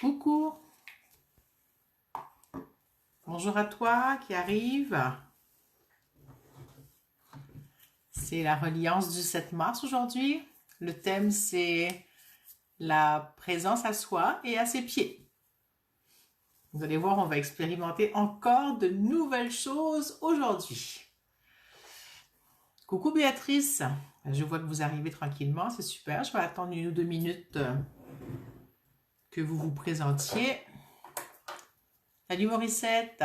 Coucou, bonjour à toi qui arrive. C'est la reliance du 7 mars aujourd'hui. Le thème c'est la présence à soi et à ses pieds. Vous allez voir, on va expérimenter encore de nouvelles choses aujourd'hui. Coucou Béatrice, je vois que vous arrivez tranquillement, c'est super. Je vais attendre 1 ou 2 minutes que vous vous présentiez. Salut Morissette.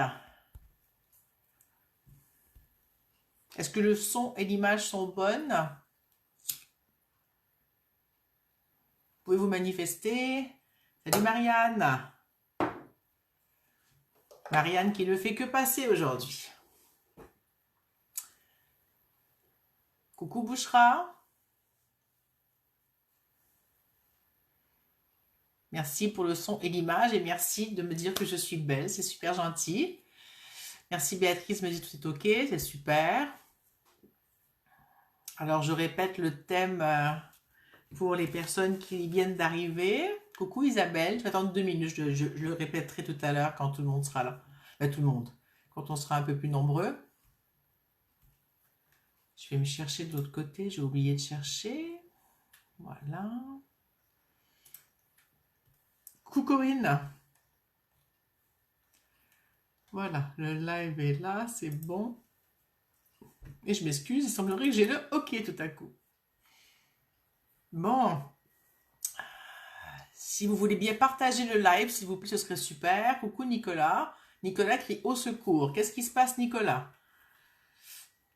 Est-ce que le son et l'image sont bonnes? Pouvez-vous manifester? Salut Marianne. Marianne qui ne fait que passer aujourd'hui. Coucou Bouchra. Merci pour le son et l'image et merci de me dire que je suis belle, c'est super gentil. Merci Béatrice me dit tout est ok, c'est super. Alors je répète le thème pour les personnes qui viennent d'arriver. Coucou Isabelle, je vais attendre 2 minutes, je le répéterai tout à l'heure quand tout le monde sera là. Tout le monde, quand on sera un peu plus nombreux. Je vais me chercher de l'autre côté, j'ai oublié de chercher. Voilà. Coucou Corinne. Voilà, le live est là, c'est bon. Et je m'excuse, il semblerait que j'ai le OK tout à coup. Bon, si vous voulez bien partager le live, s'il vous plaît, ce serait super. Coucou Nicolas. Nicolas crie au secours. Qu'est-ce qui se passe, Nicolas?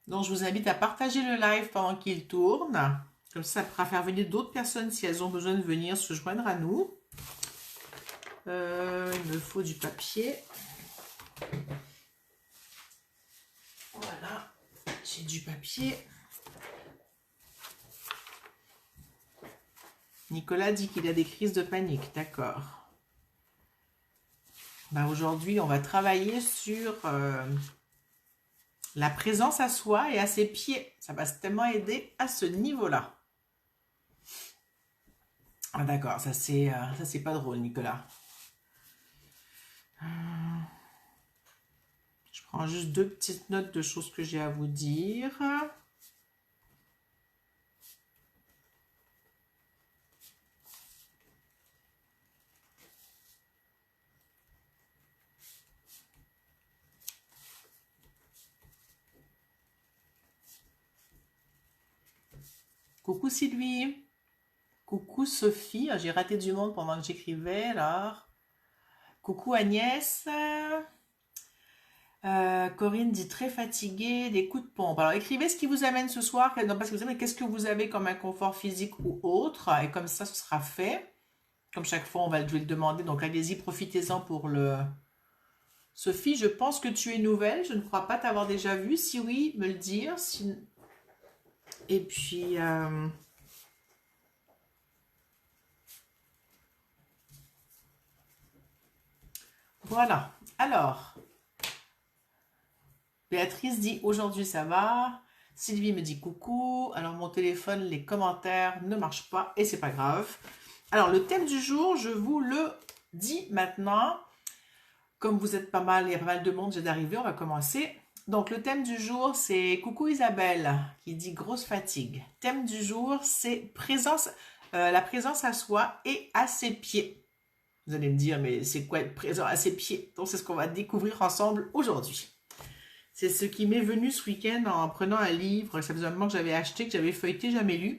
Donc, je vous invite à partager le live pendant qu'il tourne. Comme ça pourra faire venir d'autres personnes si elles ont besoin de venir se joindre à nous. Il me faut du papier. Voilà, j'ai du papier. Nicolas dit qu'il a des crises de panique, d'accord. Ben aujourd'hui, on va travailler sur la présence à soi et à ses pieds. Ça va tellement aider à ce niveau-là. Ah d'accord, ça c'est pas drôle, Nicolas. Je prends juste 2 petites notes de choses que j'ai à vous dire. Coucou Sylvie. Coucou Sophie. J'ai raté du monde pendant que j'écrivais, alors. Coucou Agnès. Corinne dit très fatiguée, des coups de pompe. Alors écrivez ce qui vous amène ce soir, non pas ce que vous avez, mais qu'est-ce que vous avez comme inconfort physique ou autre, et comme ça ce sera fait. Comme chaque fois, je vais le demander, donc allez-y, profitez-en pour le... Sophie, je pense que tu es nouvelle, je ne crois pas t'avoir déjà vue. Si oui, me le dire. Et puis... Voilà. Alors... Béatrice dit aujourd'hui ça va. Sylvie me dit coucou. Alors mon téléphone, les commentaires ne marchent pas et c'est pas grave. Alors le thème du jour, je vous le dis maintenant. Comme vous êtes pas mal, il y a pas mal de monde, j'ai d'arriver, on va commencer. Donc le thème du jour, c'est coucou Isabelle qui dit grosse fatigue. Thème du jour, c'est la présence à soi et à ses pieds. Vous allez me dire, mais c'est quoi être présent à ses pieds? Donc c'est ce qu'on va découvrir ensemble aujourd'hui. C'est ce qui m'est venu ce week-end en prenant un livre. Ça faisait un moment que j'avais acheté, que j'avais feuilleté, jamais lu.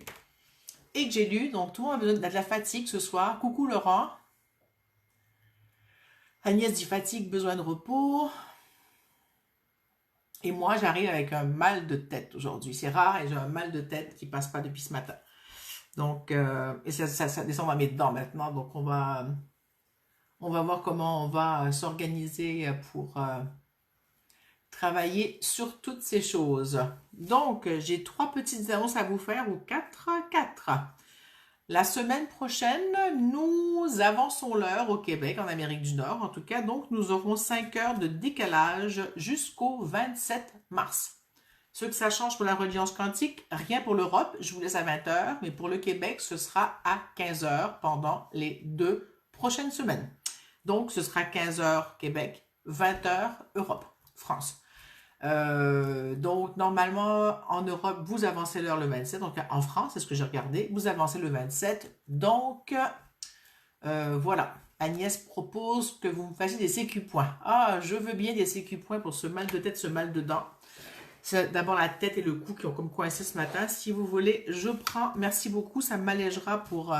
Et que j'ai lu. Donc tout le monde a besoin de la fatigue ce soir. Coucou Laurent. Agnès dit fatigue, besoin de repos. Et moi, j'arrive avec un mal de tête aujourd'hui. C'est rare et j'ai un mal de tête qui passe pas depuis ce matin. Donc, et ça descend dans mes dents maintenant. Donc on va voir comment on va s'organiser pour... travailler sur toutes ces choses. Donc, j'ai 3 petites annonces à vous faire, ou 4. La semaine prochaine, nous avançons l'heure au Québec, en Amérique du Nord. En tout cas, donc, nous aurons 5 heures de décalage jusqu'au 27 mars. Ce que ça change pour la reliance quantique, rien pour l'Europe, je vous laisse à 20 heures, mais pour le Québec, ce sera à 15 heures pendant les 2 prochaines semaines. Donc, ce sera 15 heures Québec, 20 heures Europe, France. Donc, normalement, en Europe, vous avancez l'heure le 27. Donc, en France, c'est ce que j'ai regardé. Vous avancez le 27. Donc, voilà. Agnès propose que vous me fassiez des sécu points. Ah, je veux bien des sécu points pour ce mal de tête, ce mal de dents. C'est d'abord la tête et le cou qui ont comme coincé ce matin. Si vous voulez, je prends. Merci beaucoup, ça m'allégera pour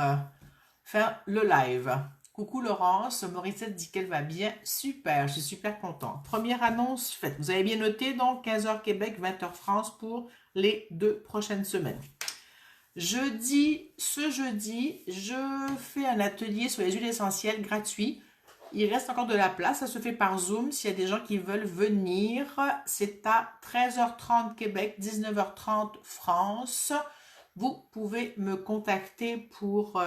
faire le live. Coucou Laurence, Morissette dit qu'elle va bien. Super, je suis super contente. Première annonce faite. Vous avez bien noté, donc 15 heures Québec, 20 heures France pour les 2 prochaines semaines. Ce jeudi, je fais un atelier sur les huiles essentielles gratuit. Il reste encore de la place, ça se fait par Zoom. S'il y a des gens qui veulent venir, c'est à 13h30 Québec, 19h30 France. Vous pouvez me contacter pour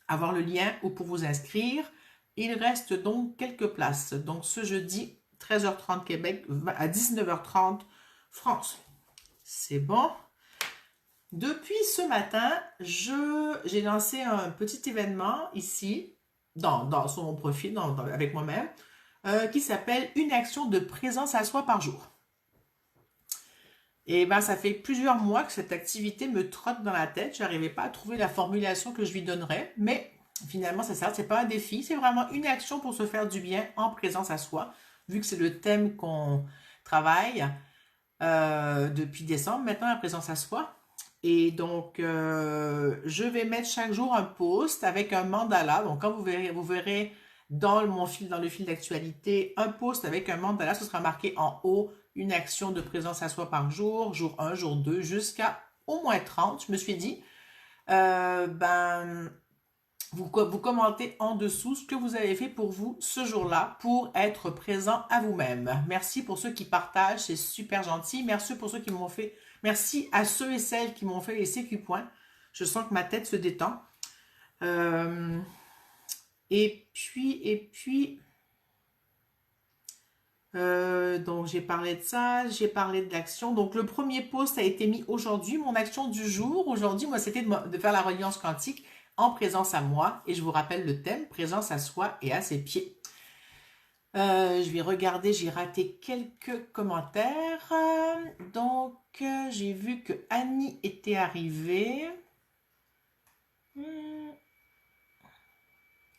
avoir le lien ou pour vous inscrire. Il reste donc quelques places. Donc ce jeudi, 13h30 Québec, à 19h30 France. C'est bon. Depuis ce matin, j'ai lancé un petit événement ici, sur mon profil, avec moi-même, qui s'appelle Une action de présence à soi par jour. Et ben, ça fait plusieurs mois que cette activité me trotte dans la tête. Je n'arrivais pas à trouver la formulation que je lui donnerais, mais finalement, c'est ça, c'est pas un défi, c'est vraiment une action pour se faire du bien en présence à soi, vu que c'est le thème qu'on travaille depuis décembre, maintenant la présence à soi. Et donc, je vais mettre chaque jour un post avec un mandala. Donc, quand vous verrez dans le fil d'actualité, un post avec un mandala, ce sera marqué en haut une action de présence à soi par jour 1, jour 2, jusqu'à au moins 30. Je me suis dit, vous commentez en dessous ce que vous avez fait pour vous ce jour-là pour être présent à vous-même. Merci pour ceux qui partagent, c'est super gentil. Merci pour ceux qui m'ont fait... Merci à ceux et celles qui m'ont fait les sécu points. Je sens que ma tête se détend. Et puis... donc j'ai parlé de ça, j'ai parlé de l'action. Donc le premier post a été mis aujourd'hui. Mon action du jour, aujourd'hui, moi, c'était de faire la reliance quantique en présence à moi. Et je vous rappelle le thème, présence à soi et à ses pieds. Je vais regarder, j'ai raté quelques commentaires. Donc, j'ai vu que Annie était arrivée.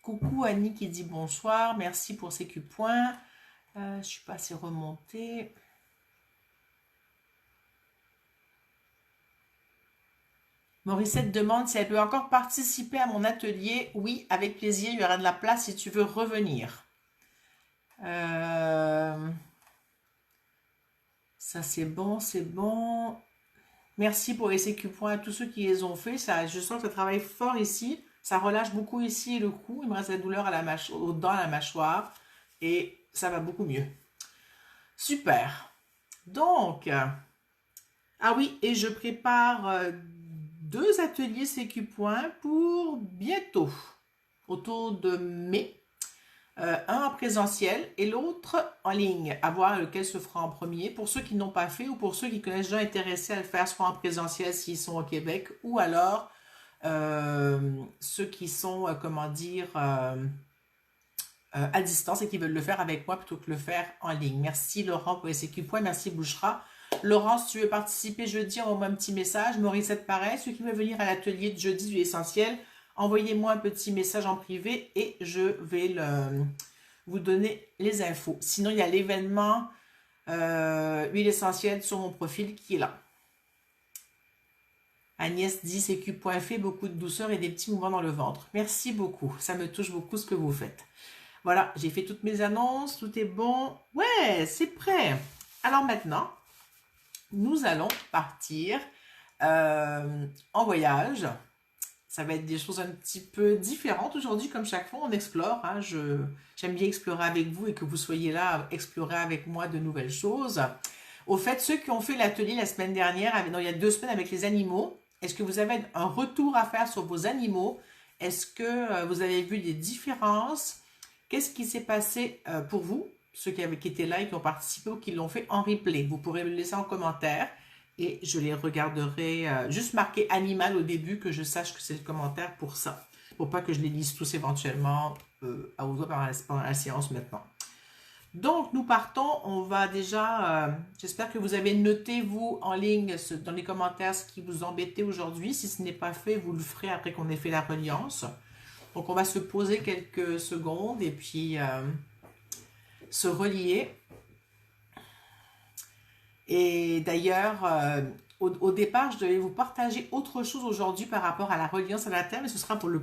Coucou Annie qui dit bonsoir, merci pour ces Q-points. Je ne suis pas assez remontée. Morissette demande si elle peut encore participer à mon atelier. Oui, avec plaisir, il y aura de la place si tu veux revenir. Ça c'est bon, c'est bon. Merci pour les sécu points à tous ceux qui les ont fait. Ça, je sens que ça travaille fort ici. Ça relâche beaucoup ici le cou. Il me reste la douleur aux dents, à la mâchoire. Et ça va beaucoup mieux. Super. Donc, ah oui, et je prépare 2 ateliers sécu points pour bientôt, autour de mai. Un en présentiel et l'autre en ligne, à voir lequel se fera en premier. Pour ceux qui n'ont pas fait ou pour ceux qui connaissent déjà intéressés à le faire, soit en présentiel s'ils sont au Québec, ou alors ceux qui sont, à distance et qui veulent le faire avec moi plutôt que le faire en ligne. Merci Laurent pour les sécu points, merci Bouchera. Laurence, si tu veux participer jeudi, envoie-moi un petit message. Morissette, pareil. Ceux qui veulent venir à l'atelier de jeudi du essentiel, envoyez-moi un petit message en privé et je vais vous donner les infos. Sinon, il y a l'événement huile essentielle sur mon profil qui est là. Agnès dit sécu point fait, beaucoup de douceur et des petits mouvements dans le ventre. Merci beaucoup. Ça me touche beaucoup ce que vous faites. Voilà, j'ai fait toutes mes annonces. Tout est bon. Ouais, c'est prêt. Alors maintenant, nous allons partir en voyage. Ça va être des choses un petit peu différentes aujourd'hui, comme chaque fois, on explore. Hein. J'aime bien explorer avec vous et que vous soyez là, explorer avec moi de nouvelles choses. Au fait, ceux qui ont fait l'atelier la semaine dernière, il y a 2 semaines avec les animaux, est-ce que vous avez un retour à faire sur vos animaux? Est-ce que vous avez vu des différences? Qu'est-ce qui s'est passé pour vous, ceux qui étaient là et qui ont participé ou qui l'ont fait en replay? Vous pourrez me le laisser en commentaire. Et je les regarderai, juste marquer animal au début, que je sache que c'est le commentaire pour ça. pour pas que je les lise tous éventuellement à haute voix pendant la séance maintenant. Donc, nous partons. On va déjà... j'espère que vous avez noté, vous, en ligne, dans les commentaires, ce qui vous embêtait aujourd'hui. Si ce n'est pas fait, vous le ferez après qu'on ait fait la reliance. Donc, on va se poser quelques secondes et puis se relier. Et d'ailleurs, au départ, je devais vous partager autre chose aujourd'hui par rapport à la reliance à la Terre, mais ce sera pour la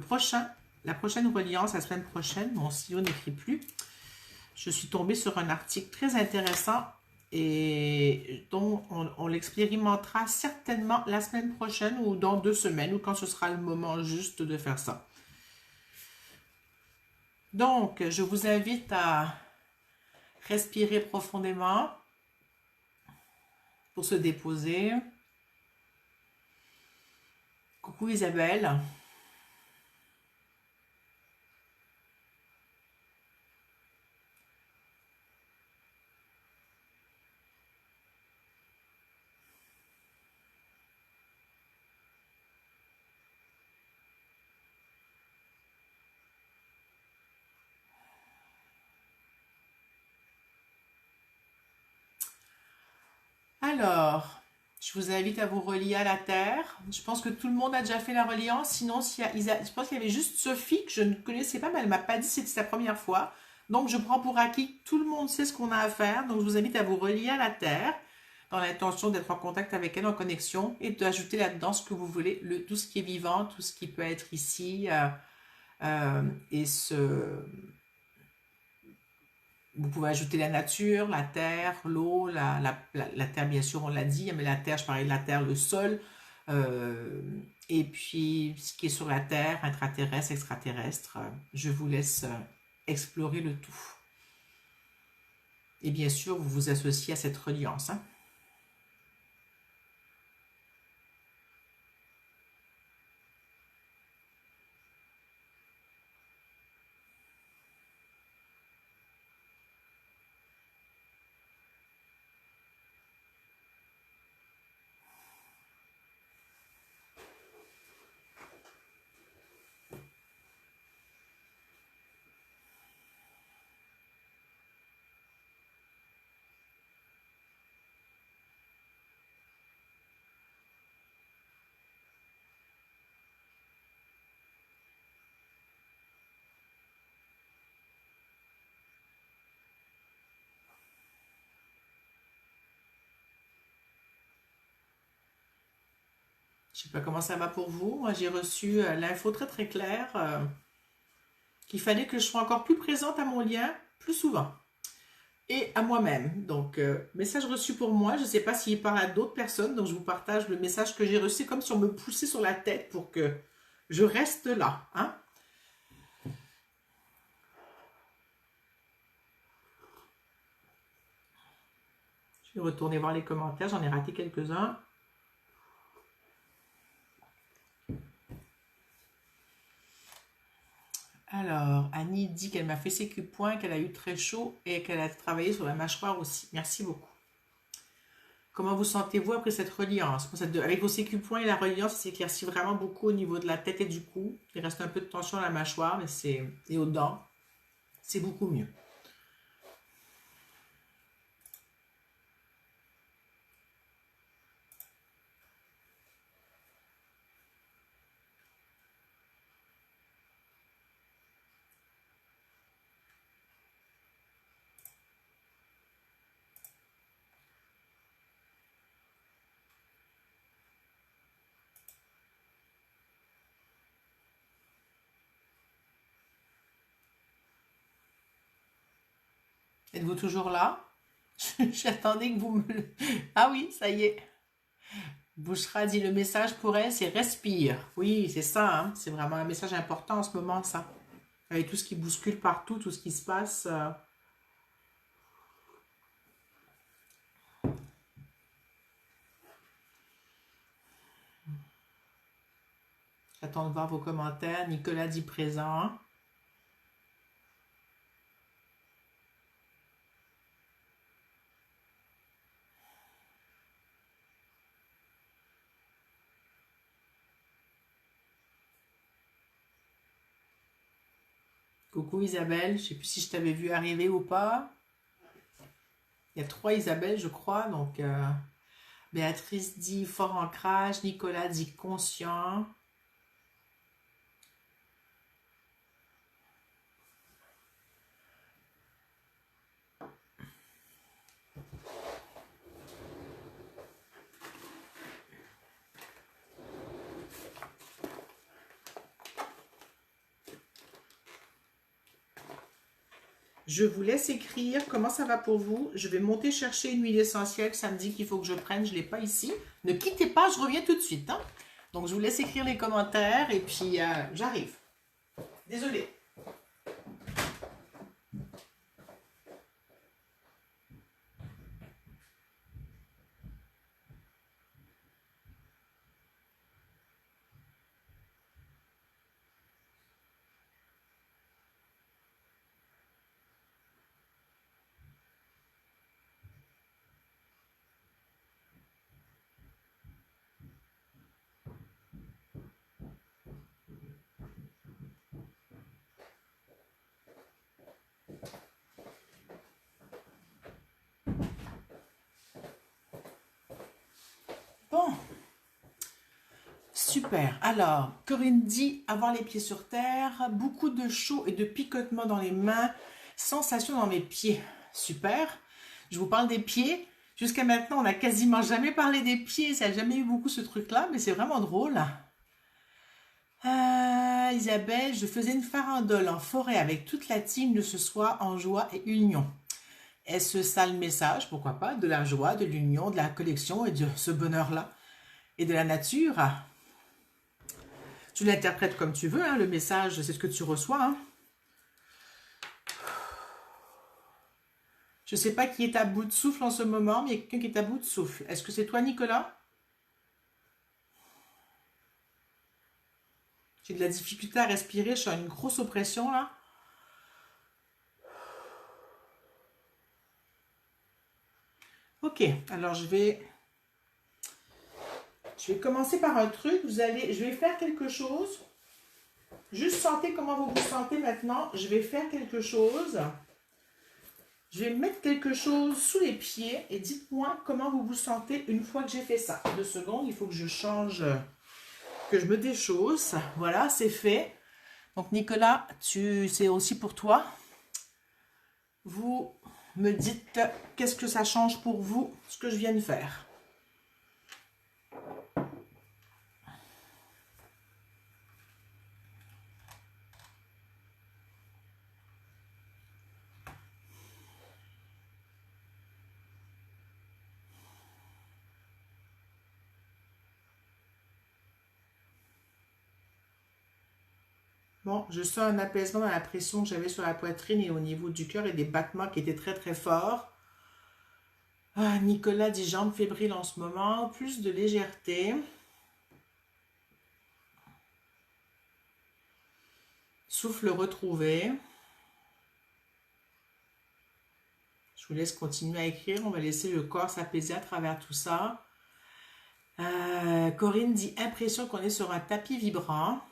prochaine reliance, la semaine prochaine. Mon stylo n'écrit plus. Je suis tombée sur un article très intéressant et dont on l'expérimentera certainement la semaine prochaine ou dans 2 semaines ou quand ce sera le moment juste de faire ça. Donc, je vous invite à respirer profondément pour se déposer. Coucou Isabelle. Alors, je vous invite à vous relier à la Terre. Je pense que tout le monde a déjà fait la reliance. Sinon, je pense qu'il y avait juste Sophie que je ne connaissais pas, mais elle ne m'a pas dit que c'était sa première fois. Donc, je prends pour acquis que tout le monde sait ce qu'on a à faire. Donc, je vous invite à vous relier à la Terre dans l'intention d'être en contact avec elle, en connexion, et d'ajouter là-dedans ce que vous voulez, tout ce qui est vivant, tout ce qui peut être ici, et vous pouvez ajouter la nature, la terre, l'eau, la terre, bien sûr, on l'a dit, mais la terre, je parlais de la terre, le sol, euh, et puis ce qui est sur la terre, intraterrestre, extraterrestre. Je vous laisse explorer le tout. Et bien sûr, vous vous associez à cette reliance. Hein. Je ne sais pas comment ça va pour vous. Moi, j'ai reçu l'info très très claire qu'il fallait que je sois encore plus présente à mon lien plus souvent. Et à moi-même. Donc, message reçu pour moi. Je ne sais pas s'il parle à d'autres personnes. Donc, je vous partage le message que j'ai reçu comme si on me poussait sur la tête pour que je reste là. Hein? Je vais retourner voir les commentaires. J'en ai raté quelques-uns. Alors, Annie dit qu'elle m'a fait ses points, qu'elle a eu très chaud et qu'elle a travaillé sur la mâchoire aussi. Merci beaucoup. Comment vous sentez-vous après cette reliance? Avec vos sécu-points et la reliance, ça s'éclaircit vraiment beaucoup au niveau de la tête et du cou. Il reste un peu de tension à la mâchoire et aux dents. C'est beaucoup mieux. Êtes-vous toujours là? J'attendais que vous me... Ah oui, ça y est. Bouchra dit le message pour elle, c'est respire. Oui, c'est ça, hein. C'est vraiment un message important en ce moment, ça. Avec tout ce qui bouscule partout, tout ce qui se passe. J'attends de voir vos commentaires. Nicolas dit présent. Coucou Isabelle, je ne sais plus si je t'avais vu arriver ou pas. Il y a 3 Isabelle, je crois. Donc, Béatrice dit fort ancrage, Nicolas dit conscient. Je vous laisse écrire comment ça va pour vous. Je vais monter chercher une huile essentielle. Ça me dit qu'il faut que je prenne. Je ne l'ai pas ici. Ne quittez pas, je reviens tout de suite. Hein. Donc, je vous laisse écrire les commentaires et puis j'arrive. Désolée. Bon. Super. Alors, Corinne dit avoir les pieds sur terre, beaucoup de chaud et de picotement dans les mains, sensation dans mes pieds. Super. Je vous parle des pieds. Jusqu'à maintenant, on n'a quasiment jamais parlé des pieds. Ça n'a jamais eu beaucoup ce truc-là, mais c'est vraiment drôle. Isabelle, je faisais une farandole en forêt avec toute la team de ce soir en joie et union. Est-ce ça le message? Pourquoi pas? De la joie, de l'union, de la collection et de ce bonheur-là. Et de la nature. Tu l'interprètes comme tu veux, hein, le message, c'est ce que tu reçois. Hein. Je ne sais pas qui est à bout de souffle en ce moment, mais il y a quelqu'un qui est à bout de souffle. Est-ce que c'est toi, Nicolas? J'ai de la difficulté à respirer, je suis en une grosse oppression là. Ok, alors je vais commencer par un truc. Je vais faire quelque chose. Juste sentez comment vous vous sentez maintenant. Je vais faire quelque chose. Je vais mettre quelque chose sous les pieds et dites-moi comment vous vous sentez une fois que j'ai fait ça. 2 secondes, il faut que je change, que je me déchausse. Voilà, c'est fait. Donc Nicolas, c'est aussi pour toi. Vous me dites qu'est-ce que ça change pour vous, ce que je viens de faire. Bon, je sens un apaisement dans la pression que j'avais sur la poitrine et au niveau du cœur et des battements qui étaient très très forts. Ah, Nicolas dit jambes fébriles en ce moment, plus de légèreté. Souffle retrouvé. Je vous laisse continuer à écrire. On va laisser le corps s'apaiser à travers tout ça. Corinne dit impression qu'on est sur un tapis vibrant.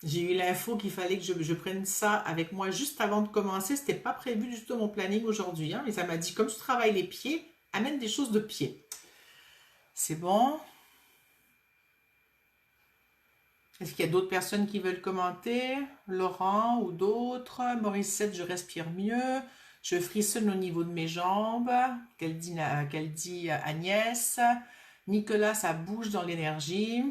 J'ai eu l'info qu'il fallait que je prenne ça avec moi juste avant de commencer. C'était pas prévu du tout dans mon planning aujourd'hui. Hein, mais ça m'a dit, comme tu travailles les pieds, amène des choses de pied. C'est bon. Est-ce qu'il y a d'autres personnes qui veulent commenter? Laurent ou d'autres? Morissette, je respire mieux. Je frissonne au niveau de mes jambes. Qu'elle dit Agnès. Nicolas, ça bouge dans l'énergie.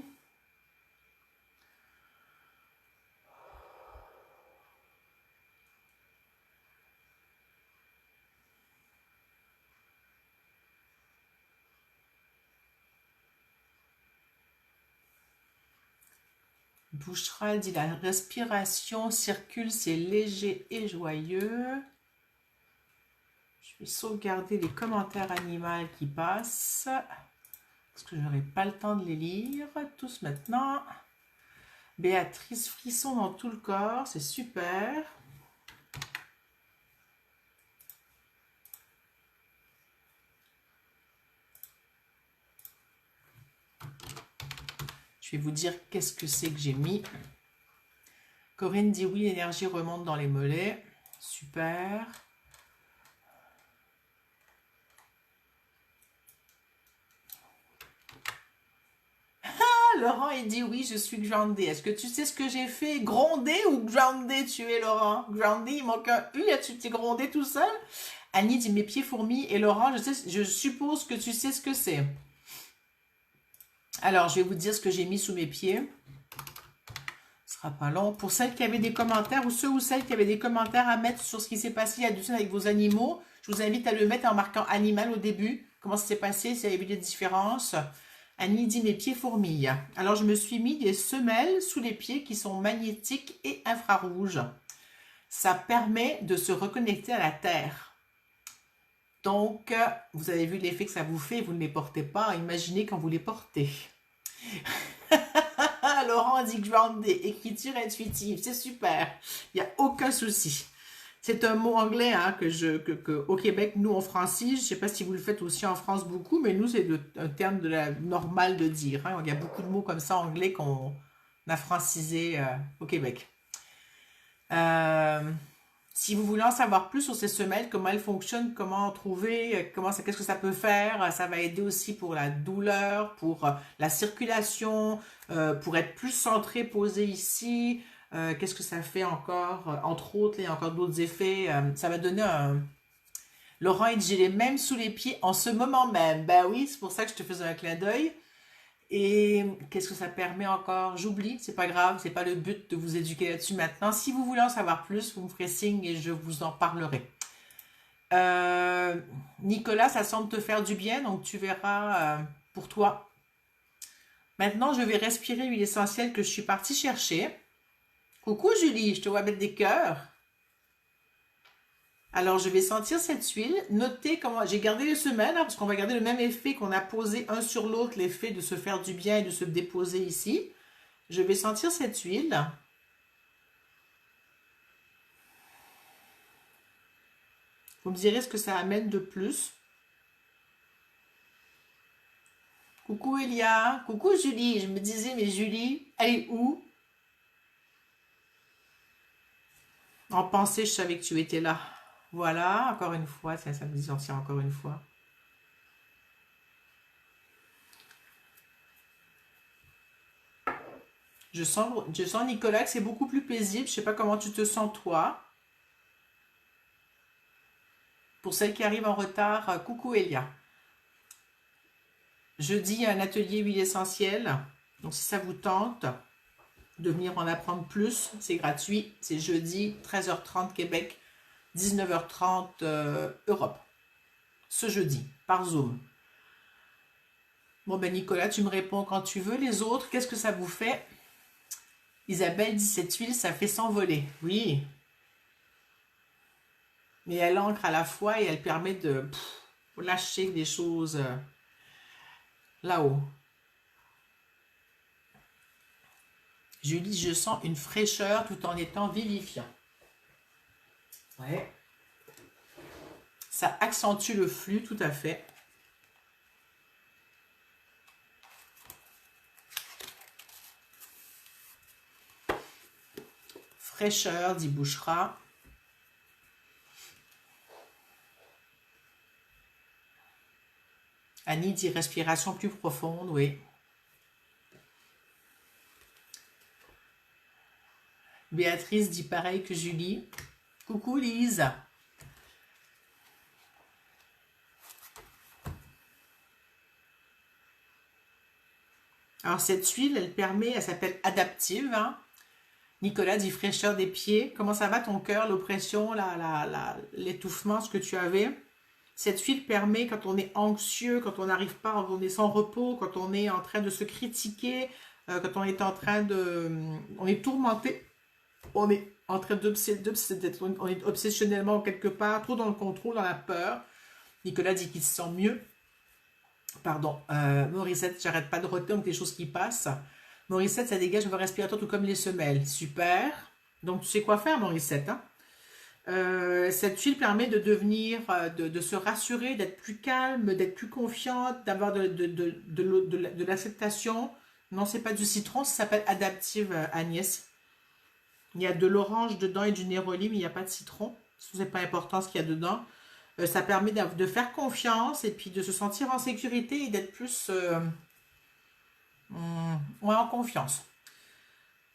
Boucheral dit la respiration circule, c'est léger et joyeux. Je vais sauvegarder les commentaires animaux qui passent. Parce que je n'aurai pas le temps de les lire tous maintenant. Béatrice, frisson dans tout le corps, c'est super. Je vais vous dire qu'est-ce que c'est que j'ai mis. Corinne dit oui, l'énergie remonte dans les mollets. Super. Ah, Laurent, il dit oui, je suis groundé. Est-ce que tu sais ce que j'ai fait? Grondé ou groundé tu es, Laurent? Groundé, il manque un U, tu t'es grondé tout seul? Annie dit mes pieds fourmis. Et Laurent, je suppose que tu sais ce que c'est. Alors, je vais vous dire ce que j'ai mis sous mes pieds. Ce sera pas long. Pour celles qui avaient des commentaires ou ceux ou celles qui avaient des commentaires à mettre sur ce qui s'est passé il y a 2 semaines avec vos animaux, je vous invite à le mettre en marquant animal au début. Comment ça s'est passé, s'il y avait des différences. Annie dit mes pieds fourmillent. Alors, je me suis mis des semelles sous les pieds qui sont magnétiques et infrarouges. Ça permet de se reconnecter à la terre. Donc, vous avez vu l'effet que ça vous fait, vous ne les portez pas. Imaginez quand vous les portez. Laurent dit grounded, écriture intuitive, c'est super. Il n'y a aucun souci. C'est un mot anglais hein, au Québec, nous on francise. Je ne sais pas si vous le faites aussi en France beaucoup, mais nous c'est un terme normal de dire. Hein. Il y a beaucoup de mots comme ça anglais qu'on a francisé au Québec. Si vous voulez en savoir plus sur ces semelles, comment elles fonctionnent, comment trouver, qu'est-ce que ça peut faire, ça va aider aussi pour la douleur, pour la circulation, pour être plus centré, posé ici. Qu'est-ce que ça fait encore? Entre autres, il y a encore d'autres effets. Ça va donner un... Laurent, il dit, j'ai les mêmes sous les pieds en ce moment même. Ben oui, c'est pour ça que je te faisais un clin d'œil. Et qu'est-ce que ça permet encore? J'oublie, c'est pas grave, c'est pas le but de vous éduquer là-dessus maintenant. Si vous voulez en savoir plus, vous me ferez signe et je vous en parlerai. Nicolas, ça semble te faire du bien, donc tu verras pour toi. Maintenant, je vais respirer l'huile essentielle que je suis partie chercher. Coucou Julie, je te vois mettre des cœurs. Alors, je vais sentir cette huile. Notez comment... J'ai gardé les semelles, hein, parce qu'on va garder le même effet qu'on a posé un sur l'autre, l'effet de se faire du bien et de se déposer ici. Je vais sentir cette huile. Vous me direz ce que ça amène de plus. Coucou Elia. Coucou Julie. Je me disais, mais Julie, elle est où? En pensée, je savais que tu étais là. Voilà, encore une fois, ça me dit encore une fois. Je sens Nicolas que c'est beaucoup plus paisible. Je sais pas comment tu te sens toi. Pour celles qui arrivent en retard, coucou Elia. Jeudi, il y a un atelier huile essentielle. Donc si ça vous tente de venir en apprendre plus, c'est gratuit. C'est jeudi, 13h30 Québec, 19h30 Europe. Ce jeudi, par Zoom. Bon ben Nicolas, tu me réponds quand tu veux. Les autres, qu'est-ce que ça vous fait? Isabelle dit cette huile, ça fait s'envoler. Oui. Mais elle ancre à la fois et elle permet de lâcher des choses là-haut. Julie, je sens une fraîcheur tout en étant vivifiant. Ouais. Ça accentue le flux, tout à fait. Fraîcheur, dit Bouchera. Annie dit respiration plus profonde, oui. Béatrice dit pareil que Julie. Coucou Lise. Alors cette huile, elle s'appelle adaptive. Hein. Nicolas dit fraîcheur des pieds. Comment ça va ton cœur, l'oppression, l'étouffement, ce que tu avais? Cette huile permet, quand on est anxieux, quand on n'arrive pas, quand on est sans repos, quand on est en train de se critiquer, quand on est en train de... On est tourmenté, on est en train on est obsessionnellement quelque part, trop dans le contrôle, dans la peur. Nicolas dit qu'il se sent mieux. Pardon, Morissette, j'arrête pas de roter, donc des choses qui passent. Morissette, ça dégage le respiratoire tout comme les semelles. Super. Donc, tu sais quoi faire, Morissette. Hein? Cette huile permet de devenir, de se rassurer, d'être plus calme, d'être plus confiante, d'avoir de l'acceptation, Non, c'est pas du citron, ça s'appelle Adaptive Agnès. Il y a de l'orange dedans et du néroli, mais il n'y a pas de citron. C'est pas important ce qu'il y a dedans. Ça permet de faire confiance et puis de se sentir en sécurité et d'être plus ouais, en confiance.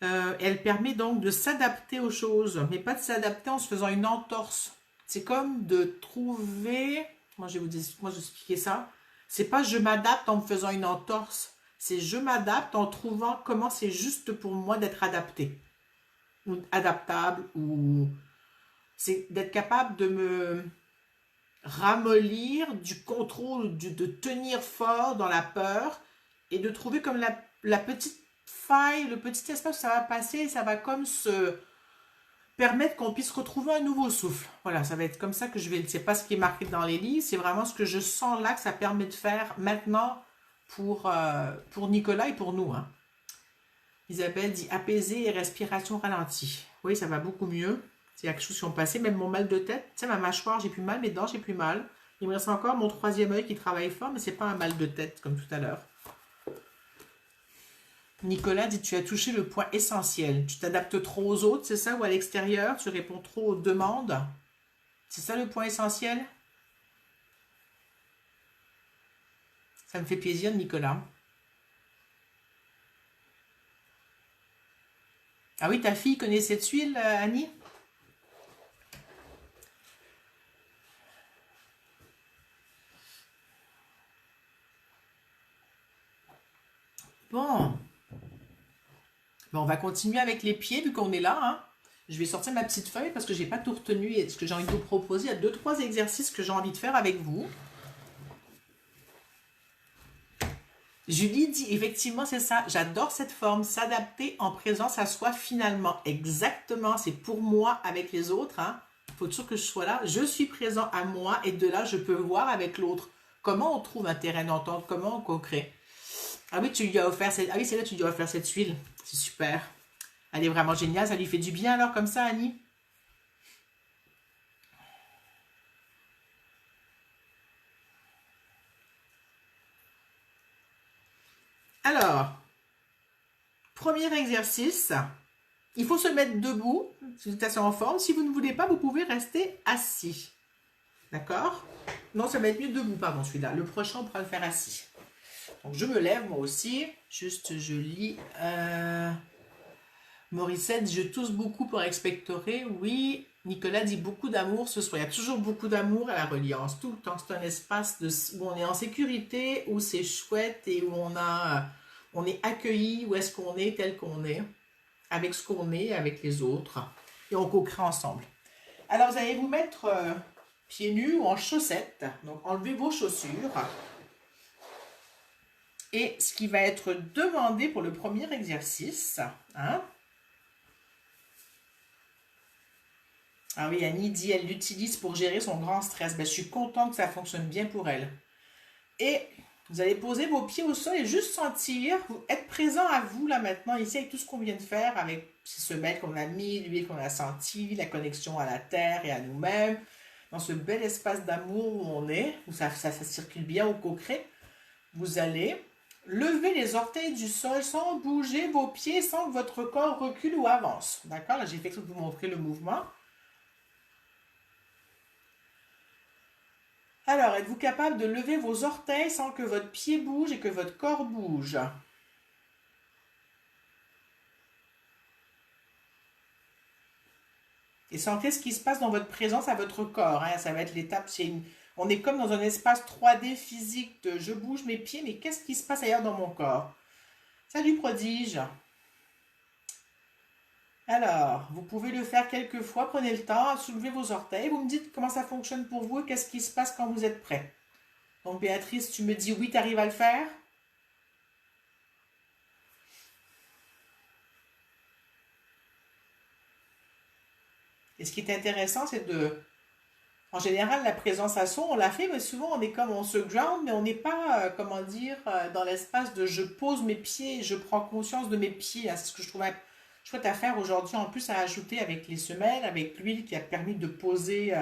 Elle permet donc de s'adapter aux choses, mais pas de s'adapter en se faisant une entorse. C'est comme de trouver, moi je vais vous expliquer ça, c'est pas je m'adapte en me faisant une entorse, c'est je m'adapte en trouvant comment c'est juste pour moi d'être adapté, ou adaptable, ou c'est d'être capable de me ramollir du contrôle, de tenir fort dans la peur et de trouver comme la petite faille, le petit espace où ça va passer, ça va comme se permettre qu'on puisse retrouver un nouveau souffle. Voilà, ça va être comme ça que je vais, c'est pas ce qui est marqué dans les livres, c'est vraiment ce que je sens là que ça permet de faire maintenant pour Nicolas et pour nous. Hein. Isabelle dit apaiser et respiration ralentie. Oui, ça va beaucoup mieux. C'est quelque chose qui ont passé, même mon mal de tête. Tu sais, ma mâchoire, j'ai plus mal, mes dents, j'ai plus mal. Il me reste encore mon troisième œil qui travaille fort, mais c'est pas un mal de tête comme tout à l'heure. Nicolas dit tu as touché le point essentiel. Tu t'adaptes trop aux autres, c'est ça? Ou à l'extérieur, tu réponds trop aux demandes. C'est ça le point essentiel? Ça me fait plaisir, Nicolas. Ah oui, ta fille connaît cette huile, Annie? Bon. On va continuer avec les pieds vu qu'on est là. Hein. Je vais sortir ma petite feuille parce que j'ai pas tout retenu et ce que j'ai envie de vous proposer. Il y a 2-3 exercices que j'ai envie de faire avec vous. Julie dit effectivement c'est ça. J'adore cette forme, s'adapter en présence à soi finalement. Exactement, c'est pour moi avec les autres. Hein. Faut toujours que je sois là. Je suis présent à moi et de là je peux voir avec l'autre comment on trouve un terrain d'entente, comment on co-crée. Ah oui, tu lui as offert cette... Ah oui, c'est là que tu lui as offert cette huile. C'est super. Elle est vraiment géniale. Ça lui fait du bien alors comme ça, Annie? Alors, premier exercice. Il faut se mettre debout, si vous êtes assez en forme. Si vous ne voulez pas, vous pouvez rester assis. D'accord? Non, ça va être mieux debout, pardon, celui-là. Le prochain, on pourra le faire assis. Donc, je me lève, moi aussi. Juste, je lis... Morissette, je tousse beaucoup pour expectorer. Oui, Nicolas dit beaucoup d'amour ce soir. Il y a toujours beaucoup d'amour à la Reliance. Tout le temps, c'est un espace où on est en sécurité, où c'est chouette et où on est accueilli, où est-ce qu'on est tel qu'on est, avec ce qu'on est, avec les autres. Et on co-crée ensemble. Alors, vous allez vous mettre pieds nus ou en chaussettes. Donc, enlevez vos chaussures. Et ce qui va être demandé pour le premier exercice, hein, ah oui, Annie dit elle l'utilise pour gérer son grand stress. Ben, je suis contente que ça fonctionne bien pour elle. Et vous allez poser vos pieds au sol et juste sentir, être présent à vous là maintenant, ici avec tout ce qu'on vient de faire, avec ces semelles qu'on a mis, l'huile qu'on a senti, la connexion à la terre et à nous-mêmes, dans ce bel espace d'amour où on est, où ça circule bien au concret. Vous allez lever les orteils du sol sans bouger vos pieds, sans que votre corps recule ou avance. D'accord? Là, j'ai fait exprès de vous montrer le mouvement. Alors, êtes-vous capable de lever vos orteils sans que votre pied bouge et que votre corps bouge? Et sentez ce qui se passe dans votre présence à votre corps. Hein. Ça va être l'étape, on est comme dans un espace 3D physique de je bouge mes pieds, mais qu'est-ce qui se passe ailleurs dans mon corps? Salut prodige. Alors, vous pouvez le faire quelques fois, prenez le temps, soulevez vos orteils, vous me dites comment ça fonctionne pour vous et qu'est-ce qui se passe quand vous êtes prêt. Donc Béatrice, tu me dis oui, tu arrives à le faire? Et ce qui est intéressant, c'est en général, la présence à soi, on la fait, mais souvent on est comme, on se ground, mais on n'est pas, comment dire, dans l'espace de je pose mes pieds, je prends conscience de mes pieds. Hein. C'est ce que je trouvais chouette à faire aujourd'hui, en plus à ajouter avec les semelles, avec l'huile qui a permis de poser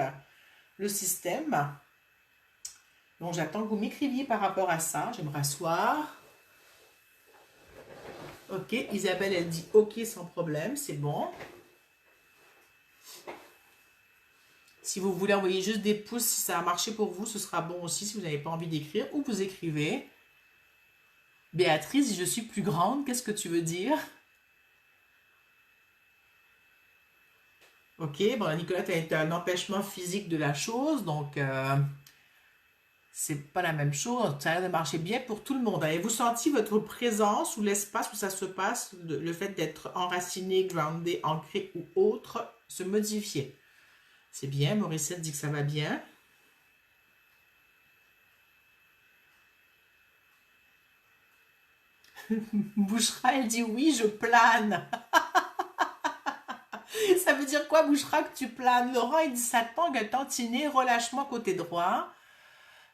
le système. Donc j'attends que vous m'écriviez par rapport à ça. Je vais me rasseoir. Ok, Isabelle, elle dit ok sans problème, c'est bon. Si vous voulez envoyer juste des pouces, si ça a marché pour vous, ce sera bon aussi si vous n'avez pas envie d'écrire. Ou vous écrivez. Béatrice, je suis plus grande, qu'est-ce que tu veux dire? Ok, bon, Nicolas, tu as un empêchement physique de la chose, donc c'est pas la même chose. Ça a l'air de marcher bien pour tout le monde. Avez-vous senti votre présence ou l'espace où ça se passe, le fait d'être enraciné, groundé, ancré ou autre, se modifier? C'est bien, Mauricette dit que ça va bien. Bouchra, elle dit oui, je plane. Ça veut dire quoi, Bouchra, que tu planes? Laurent, il dit ça tangue un tantinet, relâchement côté droit.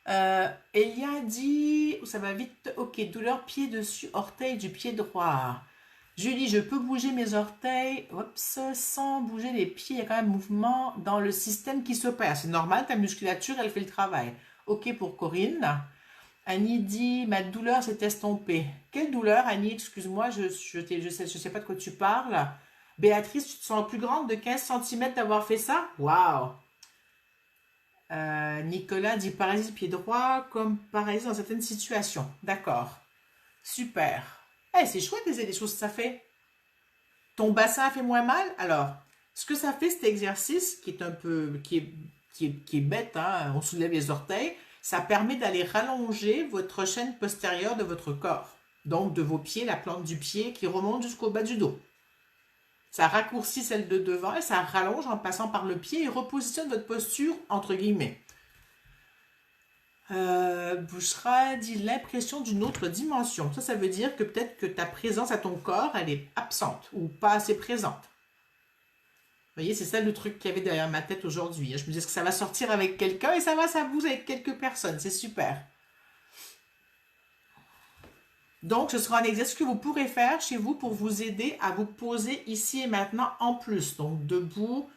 Elia dit, ça va vite, ok, douleur pied dessus, orteil du pied droit. Julie, je peux bouger mes orteils, oups, sans bouger les pieds, il y a quand même mouvement dans le système qui s'opère. C'est normal, ta musculature, elle fait le travail. Ok pour Corinne. Annie dit, ma douleur s'est estompée. Quelle douleur, Annie? Excuse-moi, je sais pas de quoi tu parles. Béatrice, tu te sens plus grande de 15 cm d'avoir fait ça? Waouh! Nicolas dit paralysie pied droit comme paralysie dans certaines situations. D'accord. Super. Eh, c'est chouette les choses que ça fait. Ton bassin fait moins mal? Alors, ce que ça fait cet exercice qui est un peu qui est bête, hein, on soulève les orteils, ça permet d'aller rallonger votre chaîne postérieure de votre corps. Donc de vos pieds, la plante du pied qui remonte jusqu'au bas du dos. Ça raccourcit celle de devant et ça rallonge en passant par le pied et repositionne votre posture entre guillemets. Bouchra dit l'impression d'une autre dimension. Ça veut dire que peut-être que ta présence à ton corps, elle est absente ou pas assez présente. Vous voyez, c'est ça le truc qu'il y avait derrière ma tête aujourd'hui. Je me dis que ça va sortir avec quelqu'un et ça bouge avec quelques personnes. C'est super. Donc, ce sera un exercice que vous pourrez faire chez vous pour vous aider à vous poser ici et maintenant en plus. Donc, debout,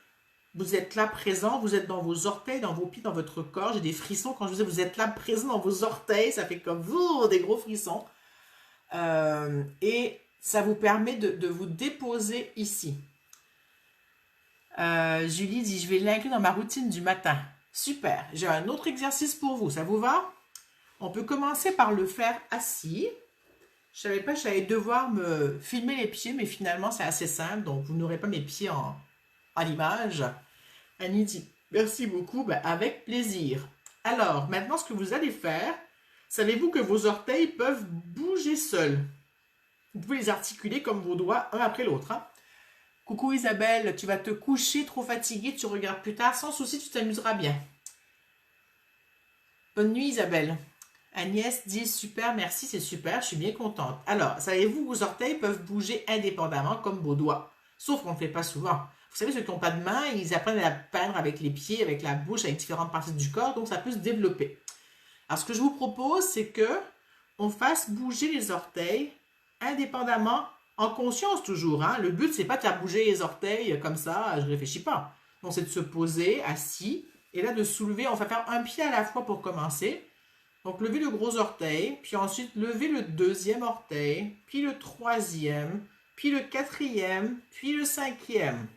vous êtes là présent, vous êtes dans vos orteils, dans vos pieds, dans votre corps. J'ai des frissons quand je vous dis vous êtes là présent dans vos orteils. Ça fait comme des gros frissons. Et ça vous permet de vous déposer ici. Julie dit, je vais l'inclure dans ma routine du matin. Super. J'ai un autre exercice pour vous. Ça vous va? On peut commencer par le faire assis. Je savais pas que j'allais devoir me filmer les pieds, mais finalement, c'est assez simple. Donc, vous n'aurez pas mes pieds en image. Annie dit, merci beaucoup. Ben, avec plaisir. Alors, maintenant, ce que vous allez faire, savez-vous que vos orteils peuvent bouger seuls? Vous pouvez les articuler comme vos doigts, un après l'autre. Hein? Coucou Isabelle, tu vas te coucher trop fatiguée, tu regardes plus tard. Sans souci, tu t'amuseras bien. Bonne nuit Isabelle. Agnès dit super, merci, c'est super, je suis bien contente. Alors, savez-vous, vos orteils peuvent bouger indépendamment comme vos doigts. Sauf qu'on ne le fait pas souvent. Vous savez, ceux qui n'ont pas de main, ils apprennent à peindre avec les pieds, avec la bouche, avec différentes parties du corps, donc ça peut se développer. Alors, ce que je vous propose, c'est que on fasse bouger les orteils indépendamment, en conscience toujours. Hein. Le but, c'est pas de faire bouger les orteils comme ça, je réfléchis pas. Donc, c'est de se poser assis et là de soulever. On va faire un pied à la fois pour commencer. Donc, levez le gros orteil, puis ensuite levez le deuxième orteil, puis le troisième, puis le quatrième, puis le cinquième.